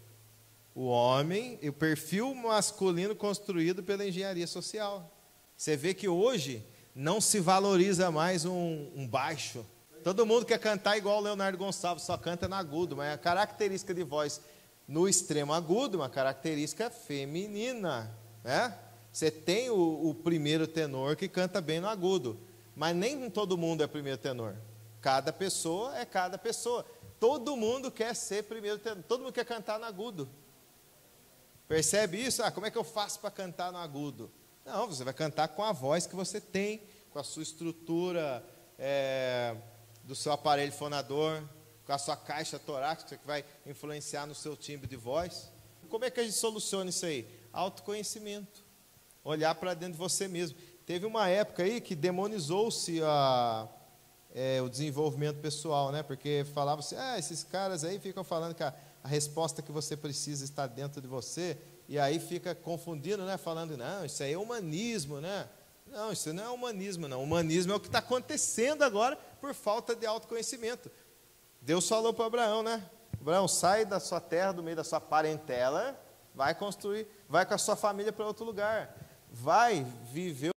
O homem, o perfil masculino construído pela engenharia social. Você vê que hoje não se valoriza mais um baixo. Todo mundo quer cantar igual o Leonardo Gonçalves, só canta no agudo, mas a característica de voz no extremo agudo, uma característica feminina, né? Você tem o primeiro tenor que canta bem no agudo, mas nem todo mundo é primeiro tenor. Cada pessoa é cada pessoa. Todo mundo quer ser primeiro tenor, todo mundo quer cantar no agudo. Percebe isso? Como é que eu faço para cantar no agudo? Não, você vai cantar com a voz que você tem, com a sua estrutura do seu aparelho fonador, com a sua caixa torácica, que vai influenciar no seu timbre de voz. Como é que a gente soluciona isso aí? Autoconhecimento. Olhar para dentro de você mesmo. Teve uma época aí que demonizou-se o desenvolvimento pessoal, né? Porque falava-se, esses caras aí ficam falando que a resposta que você precisa está dentro de você, e aí fica confundindo, né? Falando, não, isso aí é humanismo, né? Não, isso não é humanismo, não. Humanismo é o que está acontecendo agora por falta de autoconhecimento. Deus falou para Abraão, né? Abraão, sai da sua terra, do meio da sua parentela, vai construir, vai com a sua família para outro lugar. Vai viver